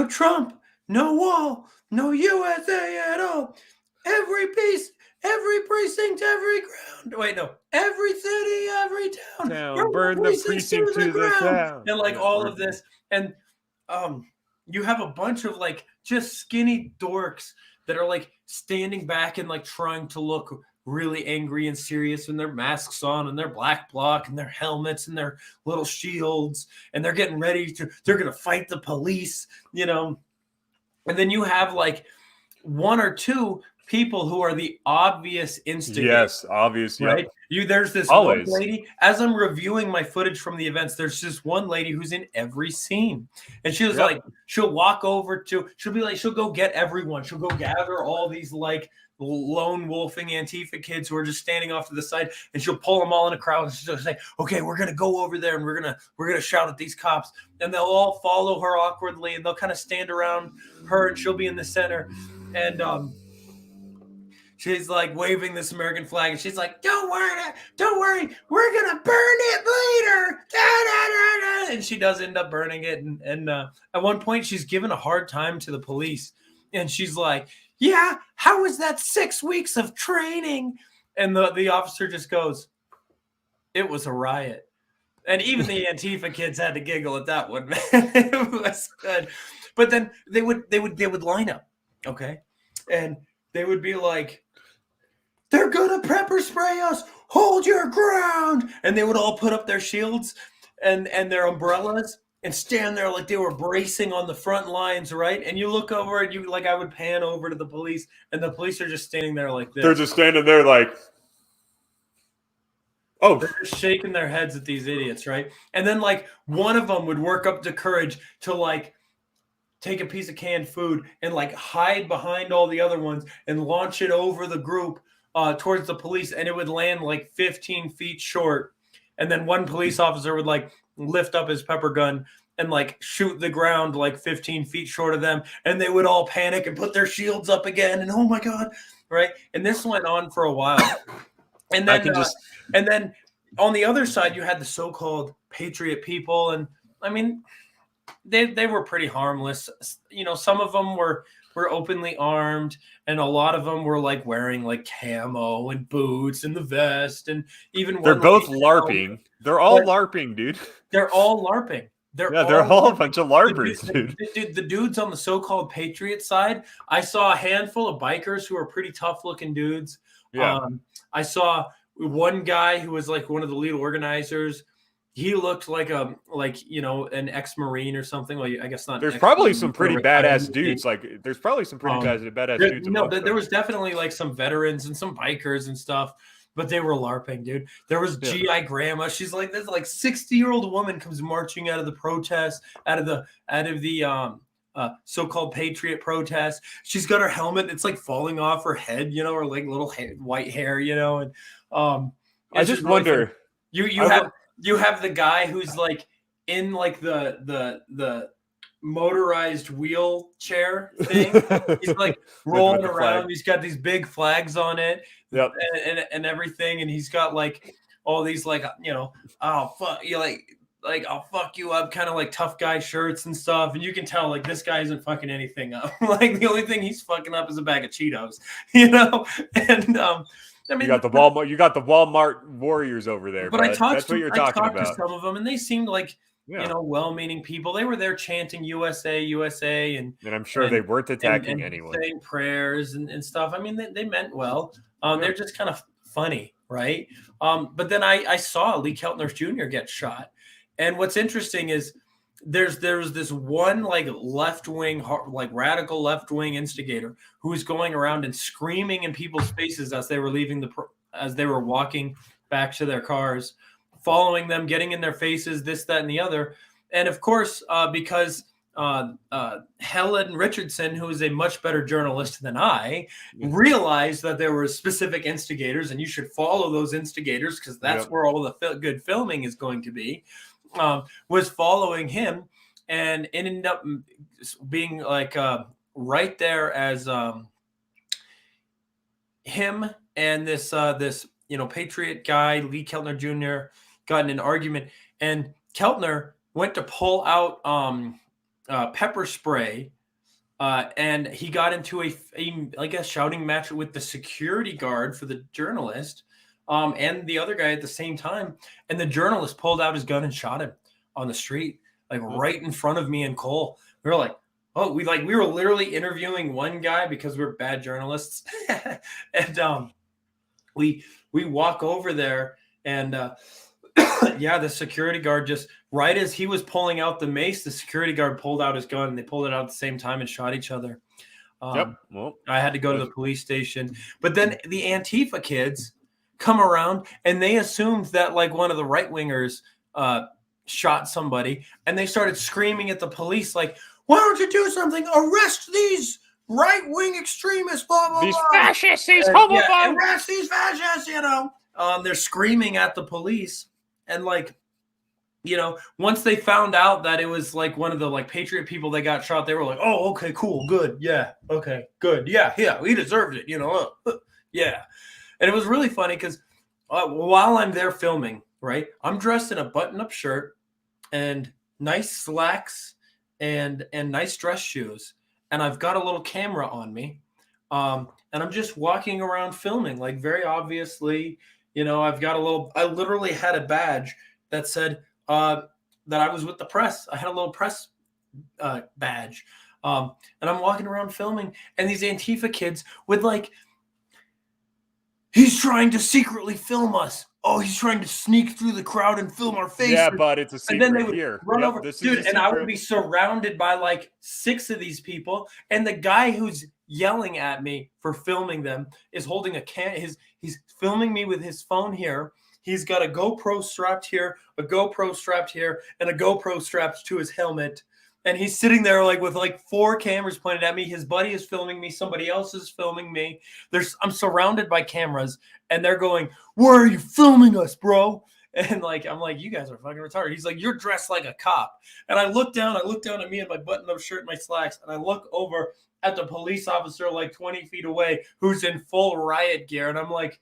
Trump, no wall, no USA at all. Every piece, every precinct, every ground. Wait, no, every city, every town. Burn the precinct to the ground. And like all of this. And you have a bunch of like just skinny dorks that are like standing back and like trying to look really angry and serious, and their masks on and their black bloc and their helmets and their little shields, and they're getting ready they're gonna fight the police, and then you have like one or two people who are the obvious instigators. Yes, obvious, right? Yep. There's this one lady, as I'm reviewing my footage from the events, there's just one lady who's in every scene. And she was like, she'll walk over she'll go get everyone. She'll go gather all these like lone wolfing Antifa kids who are just standing off to the side, and she'll pull them all in a crowd, and she'll say, okay, we're gonna go over there and we're gonna shout at these cops, and they'll all follow her awkwardly, and they'll kind of stand around her, and she'll be in the center, and she's like waving this American flag, and she's like, don't worry, we're gonna burn it later. Da, da, da, da. And she does end up burning it, and at one point she's given a hard time to the police, and she's like, yeah, how was that 6 weeks of training? And the officer just goes, it was a riot. And even the Antifa kids had to giggle at that one, man. It was good. But then they would line up, okay? And they would be like, they're gonna pepper spray us, hold your ground. And they would all put up their shields and their umbrellas and stand there like they were bracing on the front lines, right? And you look over and I would pan over to the police, and the police are just standing there like this. They're just standing there like, oh. They're just shaking their heads at these idiots, right? And then like one of them would work up the courage to like take a piece of canned food and like hide behind all the other ones and launch it over the group towards the police, and it would land like 15 feet short. And then one police officer would like lift up his pepper gun and like shoot the ground like 15 feet short of them, and they would all panic and put their shields up again, and oh my god, right? And this went on for a while. And then and then on the other side you had the so-called patriot people, and I mean they were pretty harmless. Some of them were openly armed, and a lot of them were like wearing like camo and boots and the vest, and even they're both LARPing. They're all LARPing, dude. They're all LARPing. They're all a bunch of LARPers, dude. The dudes on the so-called patriot side, I saw a handful of bikers who are pretty tough-looking dudes. Yeah. I saw one guy who was like one of the lead organizers. He looked like an ex-Marine or something. Like, I guess not. There's probably some pretty badass dudes. Like, there's probably some pretty badass dudes. No, there was definitely like some veterans and some bikers and stuff, but they were LARPing, dude. There was GI Grandma. She's like this, like 60-year-old woman comes marching out of the protest, out of the so-called patriot protest. She's got her helmet. It's like falling off her head, or like little white hair, and I just wonder. You have the guy who's like in like the motorized wheelchair thing. He's like rolling around. He's got these big flags on it, and everything. And he's got like all these like oh fuck you, like I'll fuck you up kind of like tough guy shirts and stuff. And you can tell like this guy isn't fucking anything up. Like the only thing he's fucking up is a bag of Cheetos, And I mean, you got the Walmart warriors over there. But that's what you're talking about. I talked to some of them, and they seemed like well-meaning people. They were there chanting USA, USA, and I'm sure they weren't attacking anyone, saying prayers and stuff. I mean, they meant well. They're just kind of funny, right? But then I saw Lee Keltner Jr. get shot, and what's interesting is there's this one like left-wing, like radical left-wing instigator who was going around and screaming in people's faces as they were as they were walking back to their cars, following them, getting in their faces, this, that, and the other. And of course, because Helen Richardson, who is a much better journalist than I, Yeah. realized that there were specific instigators, and you should follow those instigators because that's Yep. where all the good filming is going to be. Was following him, and it ended up being like right there as him and this Patriot guy, Lee Keltner Jr., got in an argument, and Keltner went to pull out pepper spray, and he got into a shouting match with the security guard for the journalist, and the other guy at the same time. And the journalist pulled out his gun and shot him on the street, like right in front of me and Cole. We were like, oh, we were literally interviewing one guy because we're bad journalists, and we walk over there, and yeah, the security guard just right as he was pulling out the mace, the security guard pulled out his gun, and they pulled it out at the same time and shot each other. Yep. Well, I had to go to the police station, but then the Antifa kids come around and they assumed that like one of the right wingers shot somebody, and they started screaming at the police like, "Why don't you do something? Arrest these right-wing extremists, blah, blah, these blah. fascists, these homophobes, yeah, arrest these fascists," they're screaming at the police. And like, once they found out that it was like one of the like Patriot people that got shot, they were like, "Oh, okay, cool, good. Yeah. Okay, good. Yeah. He deserved it, yeah." And it was really funny because while I'm there filming, right, I'm dressed in a button-up shirt and nice slacks and nice dress shoes. And I've got a little camera on me. And I'm just walking around filming, like very obviously, I've got I literally had a badge that said that I was with the press. I had a little press badge. And I'm walking around filming, and these Antifa kids would like, "He's trying to secretly film us. Oh, he's trying to sneak through the crowd and film our faces." Yeah, but it's a secret. And then they would here. run Yep, over. this Dude, is and I would be surrounded by like 6 of these people. And the guy who's yelling at me for filming them is holding he's filming me with his phone here. He's got a GoPro strapped here, a GoPro strapped here, and a GoPro strapped to his helmet. And he's sitting there like with like 4 cameras pointed at me. His buddy is filming me. Somebody else is filming me. I'm surrounded by cameras, and they're going, "Why are you filming us, bro?" And like, I'm like, "You guys are fucking retarded." He's like, "You're dressed like a cop." And I look down at me in my button-up shirt and my slacks, and I look over at the police officer like 20 feet away who's in full riot gear. And I'm like,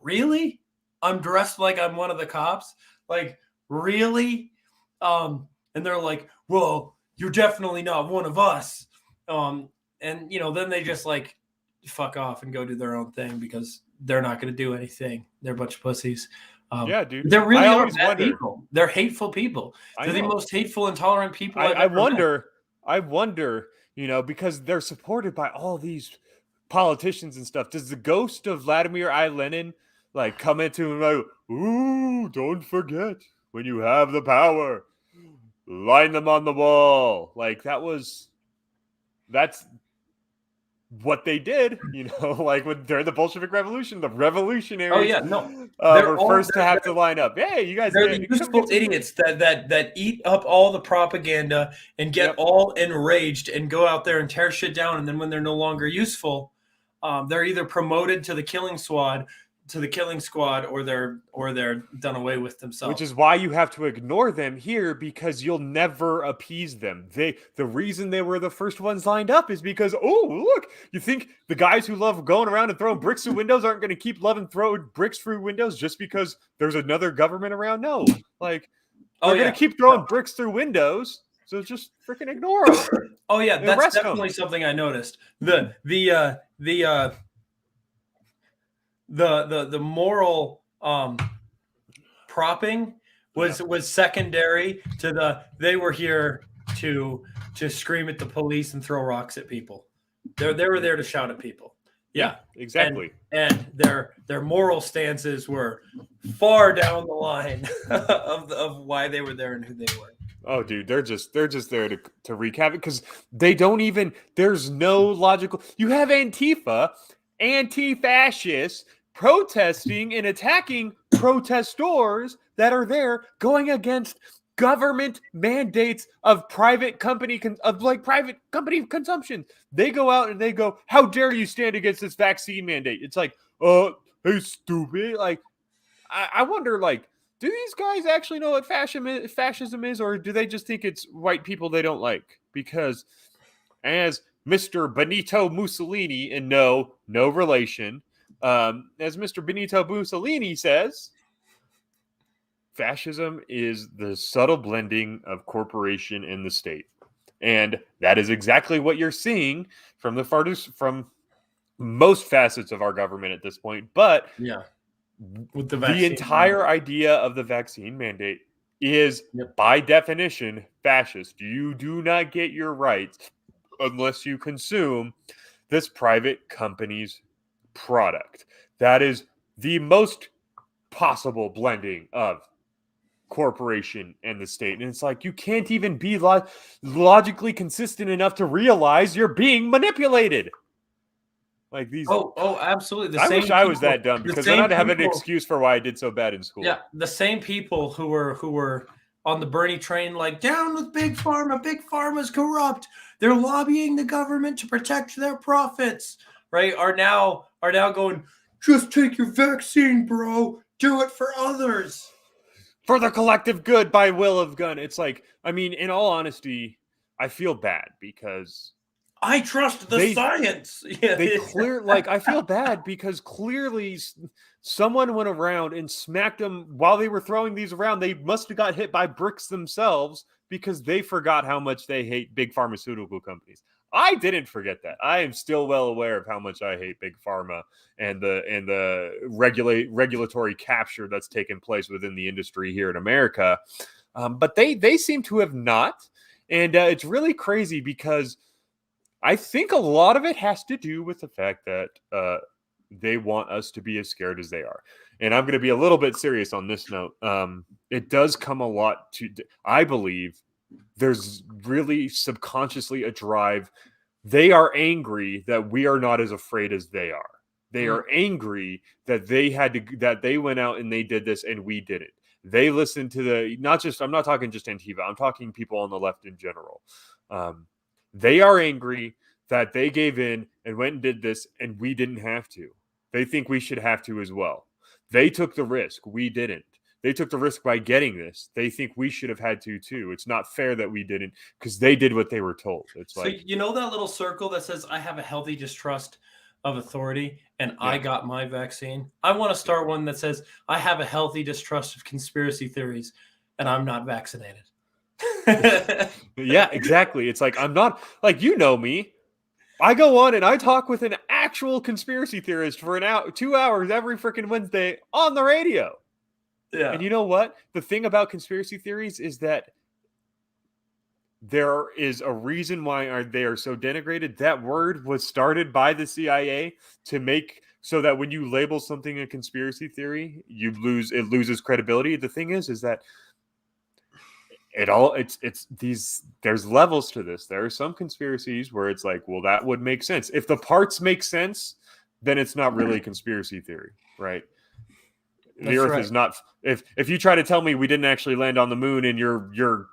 "Really? I'm dressed like I'm one of the cops? Like, really?" And they're like, "Well, you're definitely not one of us." And then they just like fuck off and go do their own thing because they're not going to do anything. They're a bunch of pussies. Yeah, dude. They're really always bad wonder. people. They're hateful people. They're the most hateful, intolerant people I've ever met. I wonder, because they're supported by all these politicians and stuff. Does the ghost of Vladimir I. Lenin like come into him like, "Ooh, don't forget when you have the power, line them on the wall." Like that's what they did, like during the Bolshevik Revolution, the revolutionaries. Oh yeah, no, were first to have to line up. Hey, you guys, they're the useful idiots that eat up all the propaganda and get all enraged and go out there and tear shit down. And then when they're no longer useful, they're either promoted to the killing squad, or they're done away with themselves. Which is why you have to ignore them here, because you'll never appease them. The reason they were the first ones lined up is because, oh, look, you think the guys who love going around and throwing bricks through windows aren't going to keep loving throwing bricks through windows just because there's another government around? No, like they're going to keep throwing bricks through windows. So just freaking ignore them. Oh yeah, that's definitely something I noticed. The moral propping was secondary to they were here to scream at the police and throw rocks at people. They were there to shout at people. Yeah, exactly. And their moral stances were far down the line of why they were there and who they were. Oh, dude, they're just there to wreak havoc because they don't even. There's no logical. You have Antifa, anti-fascists, protesting and attacking protestors that are there, going against government mandates of private company consumption. They go out and they go, "How dare you stand against this vaccine mandate?" It's like, hey, stupid. Like, I wonder, like, do these guys actually know what fascism is, or do they just think it's white people they don't like? Because as Mr. Benito Mussolini, and no relation, as Mr. Benito Mussolini says, fascism is the subtle blending of corporation and the state. And that is exactly what you're seeing from most facets of our government at this point. But Yeah. With the entire idea of the vaccine mandate is, by definition, fascist. You do not get your rights unless you consume this private company's product. That is the most possible blending of corporation and the state. And it's like, you can't even be logically consistent enough to realize you're being manipulated. Like these. Oh, absolutely. I wish I was that dumb, because then I'd have an excuse for why I did so bad in school. Yeah, the same people who were on the Bernie train, like, down with Big Pharma. Big Pharma's corrupt. They're lobbying the government to protect their profits. Right? Are now going, just take your vaccine, bro. Do it for others. For the collective good by will of gun. It's like, I mean, in all honesty, I feel bad because I trust the science. Yeah. I feel bad because clearly someone went around and smacked them while they were throwing these around. They must have got hit by bricks themselves because they forgot how much they hate big pharmaceutical companies. I didn't forget that. I am still well aware of how much I hate big pharma and the regulatory capture that's taken place within the industry here in America. But they seem to have not. And it's really crazy because I think a lot of it has to do with the fact that they want us to be as scared as they are. And I'm going to be a little bit serious on this note. It does come a lot to, I believe, there's really subconsciously a drive. They are angry that we are not as afraid as they are. They are angry that they went out and they did this and we didn't. They listened to I'm not talking just Antifa. I'm talking people on the left in general. They are angry that they gave in and went and did this and we didn't have to. They think we should have to as well. They took the risk. We didn't. They took the risk by getting this. They think we should have had to too. It's not fair that we didn't, because they did what they were told. It's so, like, you know, that little circle that says I have a healthy distrust of authority and I got my vaccine. I want to start one that says I have a healthy distrust of conspiracy theories and I'm not vaccinated. Yeah, exactly. It's like, I'm not, like, you know me. I go on and I talk with an actual conspiracy theorist for 2 hours every freaking Wednesday on the radio. Yeah. And you know what? The thing about conspiracy theories is that there is a reason why they are so denigrated. That word was started by the CIA to make so that when you label something a conspiracy theory, it loses credibility. The thing is that there's levels to this. There are some conspiracies where it's like, well, that would make sense. If the parts make sense, then it's not really a conspiracy theory, right? The Earth is not. If you try to tell me we didn't actually land on the moon, and your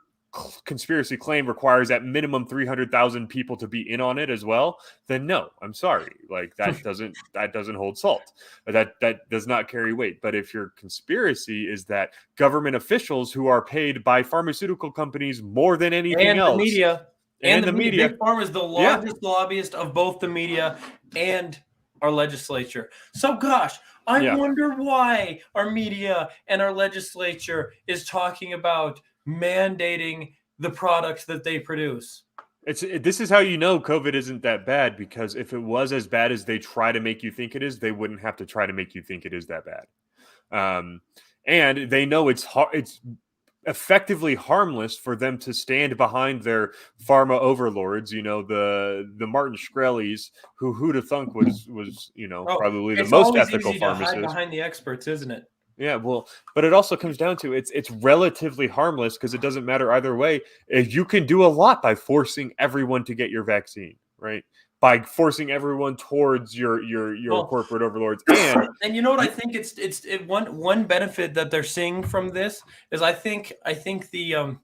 conspiracy claim requires at minimum 300,000 people to be in on it as well, then no, I'm sorry. Like that doesn't hold salt. That does not carry weight. But if your conspiracy is that government officials who are paid by pharmaceutical companies more than anything else, the media, and the media, Big Pharma is the largest lobbyist of both the media and our legislature. So gosh, I wonder why our media and our legislature is talking about mandating the products that they produce. This is how you know COVID isn't that bad, because if it was as bad as they try to make you think it is, they wouldn't have to try to make you think it is that bad. And they know it's effectively harmless for them to stand behind their pharma overlords. You know, the Martin Shkreli's, who'd have thunk was probably the most ethical pharmacist. To hide behind the experts, isn't it? Yeah, well, but it also comes down to it's relatively harmless, because it doesn't matter either way. You can do a lot by forcing everyone to get your vaccine, right? by forcing everyone towards your corporate overlords. And you know what I think one benefit that they're seeing from this is I think the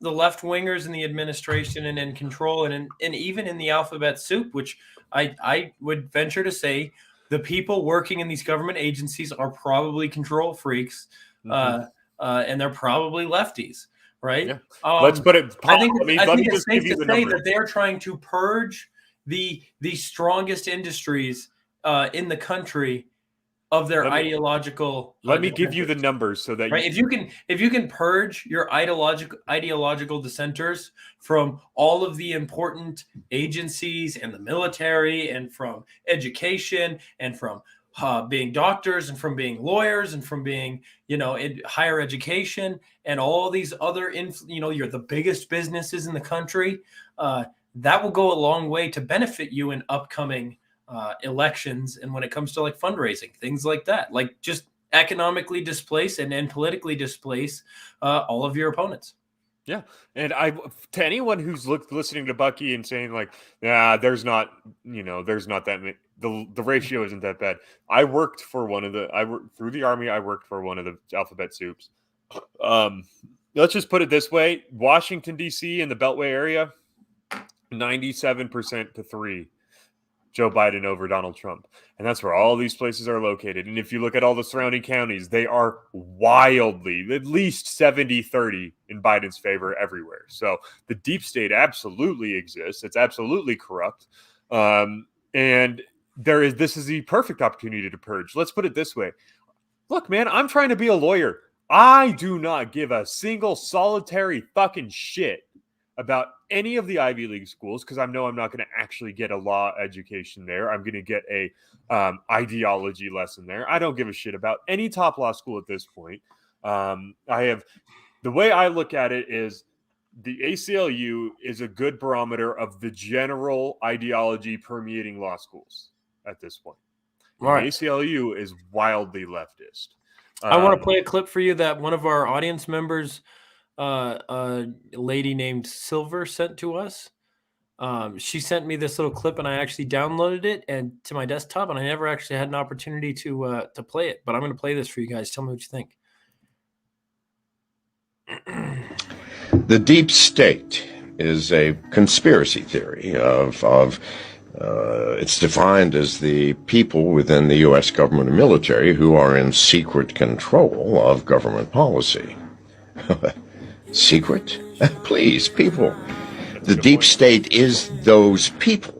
left wingers in the administration and in control and even in the alphabet soup, which I would venture to say the people working in these government agencies are probably control freaks, and they're probably lefties, right? Yeah. Let's put it. I think let me it's just give safe you to the say numbers. that they are trying to purge the strongest industries in the country of their ideological. Let me give you the numbers so that right. If you can purge your ideological dissenters from all of the important agencies and the military and from education and from being doctors and from being lawyers and from being higher education and all these other you're the biggest businesses in the country, that will go a long way to benefit you in upcoming elections and when it comes to like fundraising, things like that, like just economically displace and politically displace all of your opponents. Yeah, and to anyone who's listening to Bucky and saying like, "Yeah, there's not that many, the ratio isn't that bad." I worked through the Army. I worked for one of the alphabet soups. Let's just put it this way: Washington D.C. and the Beltway area, 97% to 3. Joe Biden over Donald Trump. And that's where all these places are located. And if you look at all the surrounding counties, they are wildly, at least 70-30 in Biden's favor everywhere. So the deep state absolutely exists. It's absolutely corrupt. And this is the perfect opportunity to purge. Let's put it this way. Look, man, I'm trying to be a lawyer. I do not give a single solitary fucking shit about any of the Ivy League schools because I know I'm not going to actually get a law education there. I'm going to get a ideology lesson there. I don't give a shit about any top law school at this point. The way I look at it is the ACLU is a good barometer of the general ideology permeating law schools at this point. Right. The ACLU is wildly leftist. I want to play a clip for you that one of our audience members, a lady named Silver, sent to us. She sent me this little clip and I actually downloaded it and to my desktop, and I never actually had an opportunity to play it, but I'm going to play this for you guys. Tell me what you think. The deep state is a conspiracy theory of it's defined as the people within the U.S. government and military who are in secret control of government policy. Secret? Please, people. The deep state is those people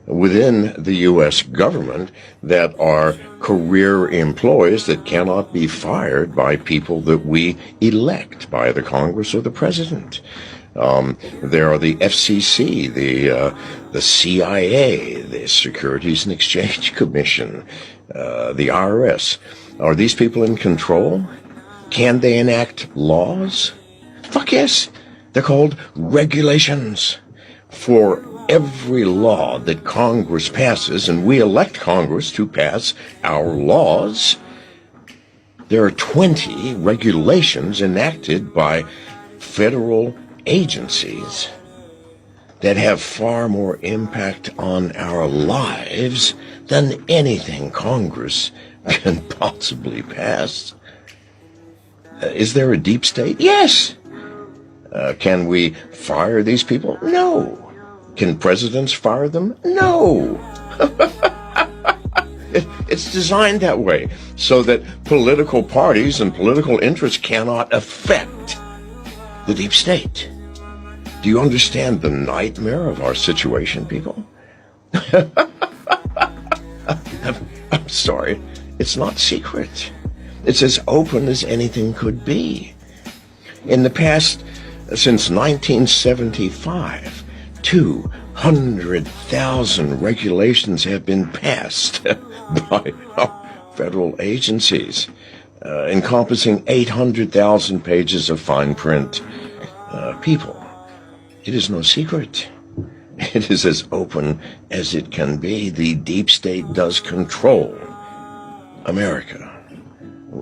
within the U.S. government that are career employees that cannot be fired by people that we elect by the Congress or the President. There are the FCC, the CIA, the Securities and Exchange Commission, the IRS. Are these people in control? Can they enact laws? Fuck yes. They're called regulations. For every law that Congress passes, and we elect Congress to pass our laws, there are 20 regulations enacted by federal agencies that have far more impact on our lives than anything Congress can possibly pass. Is there a deep state? Yes. Can we fire these people? No. Can presidents fire them? No. It's designed that way so that political parties and political interests cannot affect the deep state. Do you understand the nightmare of our situation, people? I'm sorry. It's not secret. It's as open as anything could be. In the past, since 1975, 200,000 regulations have been passed by federal agencies, encompassing 800,000 pages of fine print. People, it is no secret. It is as open as it can be. The deep state does control America.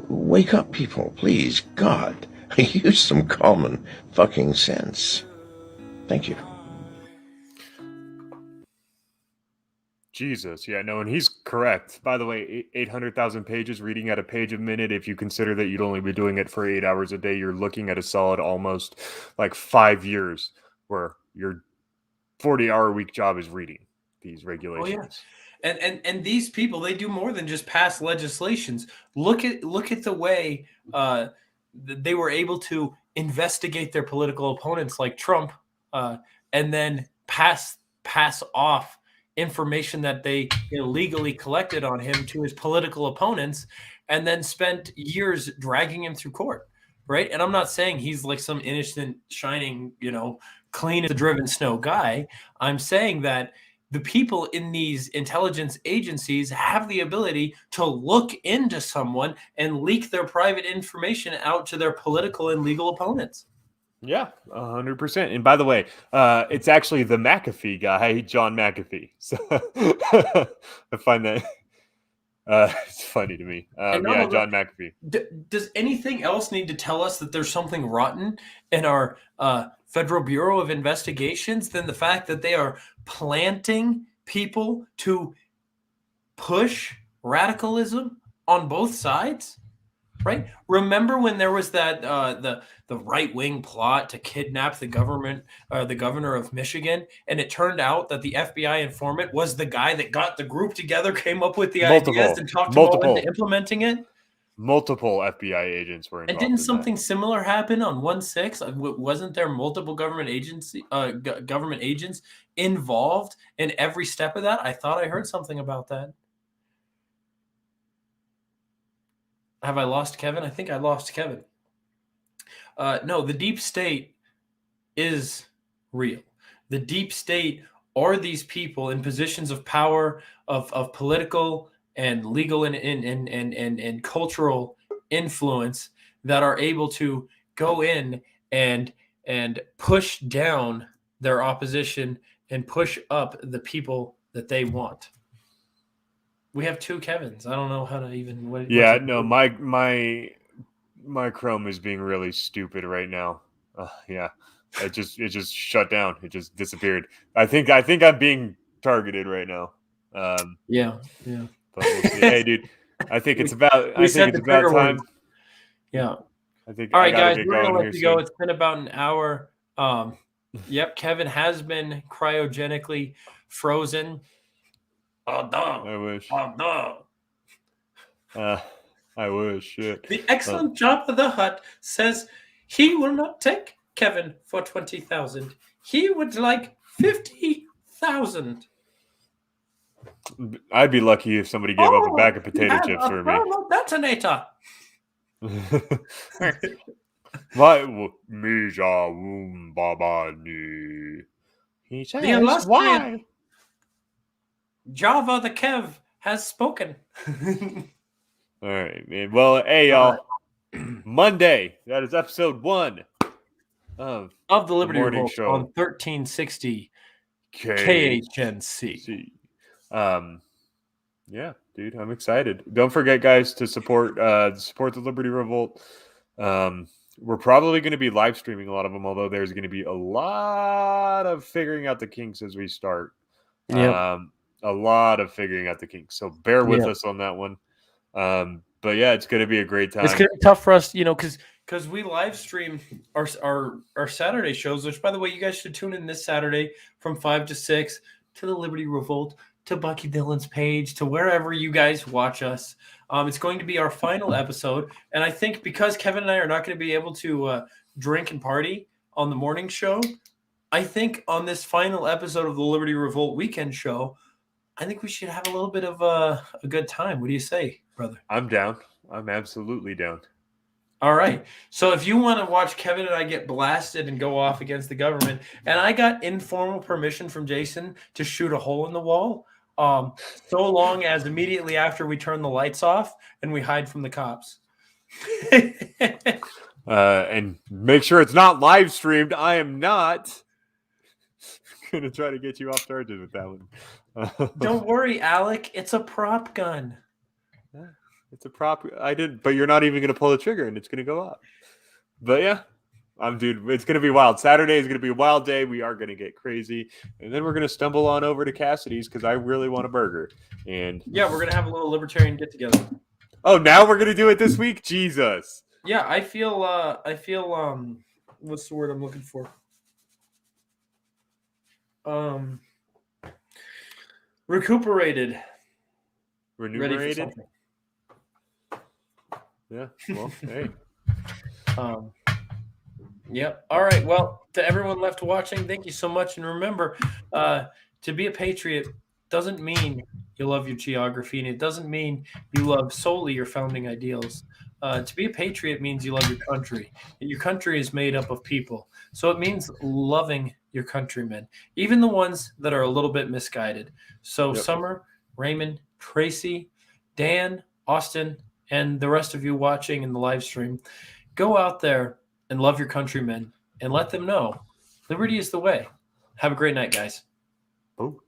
Wake up, people, please. God, use some common fucking sense. Thank you. Jesus, yeah, no, and he's correct. By the way, 800,000 pages, reading at a page a minute. If you consider that you'd only be doing it for 8 hours a day, you're looking at a solid almost like 5 years where your 40-hour week job is reading these regulations. Oh, yeah. And these people, they do more than just pass legislations. Look at the way they were able to investigate their political opponents like Trump, and then pass off information that they illegally collected on him to his political opponents, and then spent years dragging him through court, right? And I'm not saying he's like some innocent, shining, clean as the driven snow guy. I'm saying that the people in these intelligence agencies have the ability to look into someone and leak their private information out to their political and legal opponents. Yeah, 100%. And by the way, it's actually the McAfee guy, John McAfee. So I find that it's funny to me. Yeah, John McAfee. Does anything else need to tell us that there's something rotten in our Federal Bureau of Investigations than the fact that they are planting people to push radicalism on both sides? Right? Remember when there was that the right-wing plot to kidnap the governor of Michigan, and it turned out that the FBI informant was the guy that got the group together, came up with the ideas, and talked them all into implementing it? Multiple FBI agents were involved. And didn't something similar happen on 1/6? Wasn't there multiple government agents involved in every step of that? I thought I heard something about that. Have I lost Kevin? I think I lost Kevin. No, the deep state is real. The deep state are these people in positions of power, of political and legal and cultural influence that are able to go in and push down their opposition and push up the people that they want. We have two Kevins. I don't know how to even. My Chrome is being really stupid right now. Yeah, it just shut down. It just disappeared. I think I'm being targeted right now. Yeah. But we'll see. Hey, dude, I think it's about time. Yeah. I think. All right, guys, we're gonna let you go. It's been about an hour. Yep, Kevin has been cryogenically frozen. Oh, no. I wish. Oh, no. I wish. Shit. The excellent Jabba the Hutt says he will not take Kevin for 20,000. He would like 50,000. I'd be lucky if somebody gave up a bag of potato chips for me. Detonator. He says, the illustrious Java the Kev has spoken. All right, man. Well, hey, y'all. Monday. That is episode 1 of the Liberty Revolt Show on 1360 KHNC. Yeah, dude, I'm excited. Don't forget, guys, to support the Liberty Revolt. We're probably going to be live streaming a lot of them, although there's going to be a lot of figuring out the kinks as we start. Yeah. A lot of figuring out the kinks. So bear with us on that one. But yeah, it's going to be a great time. It's going to be tough for us, because we live stream our Saturday shows, which, by the way, you guys should tune in this Saturday from 5 to 6 to the Liberty Revolt, to Bucky Dillon's page, to wherever you guys watch us. It's going to be our final episode. And I think because Kevin and I are not going to be able to drink and party on the morning show, I think on this final episode of the Liberty Revolt weekend show, I think we should have a little bit of a good time. What do you say, brother? I'm down. I'm absolutely down. All right. So if you want to watch Kevin and I get blasted and go off against the government, and I got informal permission from Jason to shoot a hole in the wall, so long as immediately after we turn the lights off and we hide from the cops. And make sure it's not live streamed. I am not going to try to get you off charges with that one. Don't worry, Alec. It's a prop gun. Yeah, it's a prop. But you're not even going to pull the trigger and it's going to go up. But yeah, Dude, it's going to be wild. Saturday is going to be a wild day. We are going to get crazy. And then we're going to stumble on over to Cassidy's because I really want a burger. And Yeah, we're going to have a little libertarian get together. oh, now we're going to do it this week? Jesus. Yeah, I feel what's the word I'm looking for? Recuperated. Remunerated? Ready for Yeah. Well, hey. something. Yep. All right. Well, to everyone left watching, thank you so much. And remember, to be a patriot doesn't mean you love your geography, and it doesn't mean you love solely your founding ideals. To be a patriot means you love your country. And your country is made up of people. So it means loving your countrymen, even the ones that are a little bit misguided. So Yep. Summer, Raymond, Tracy, Dan, Austin, and the rest of you watching in the live stream, go out there and love your countrymen and let them know liberty is the way. Have a great night, guys. Oh.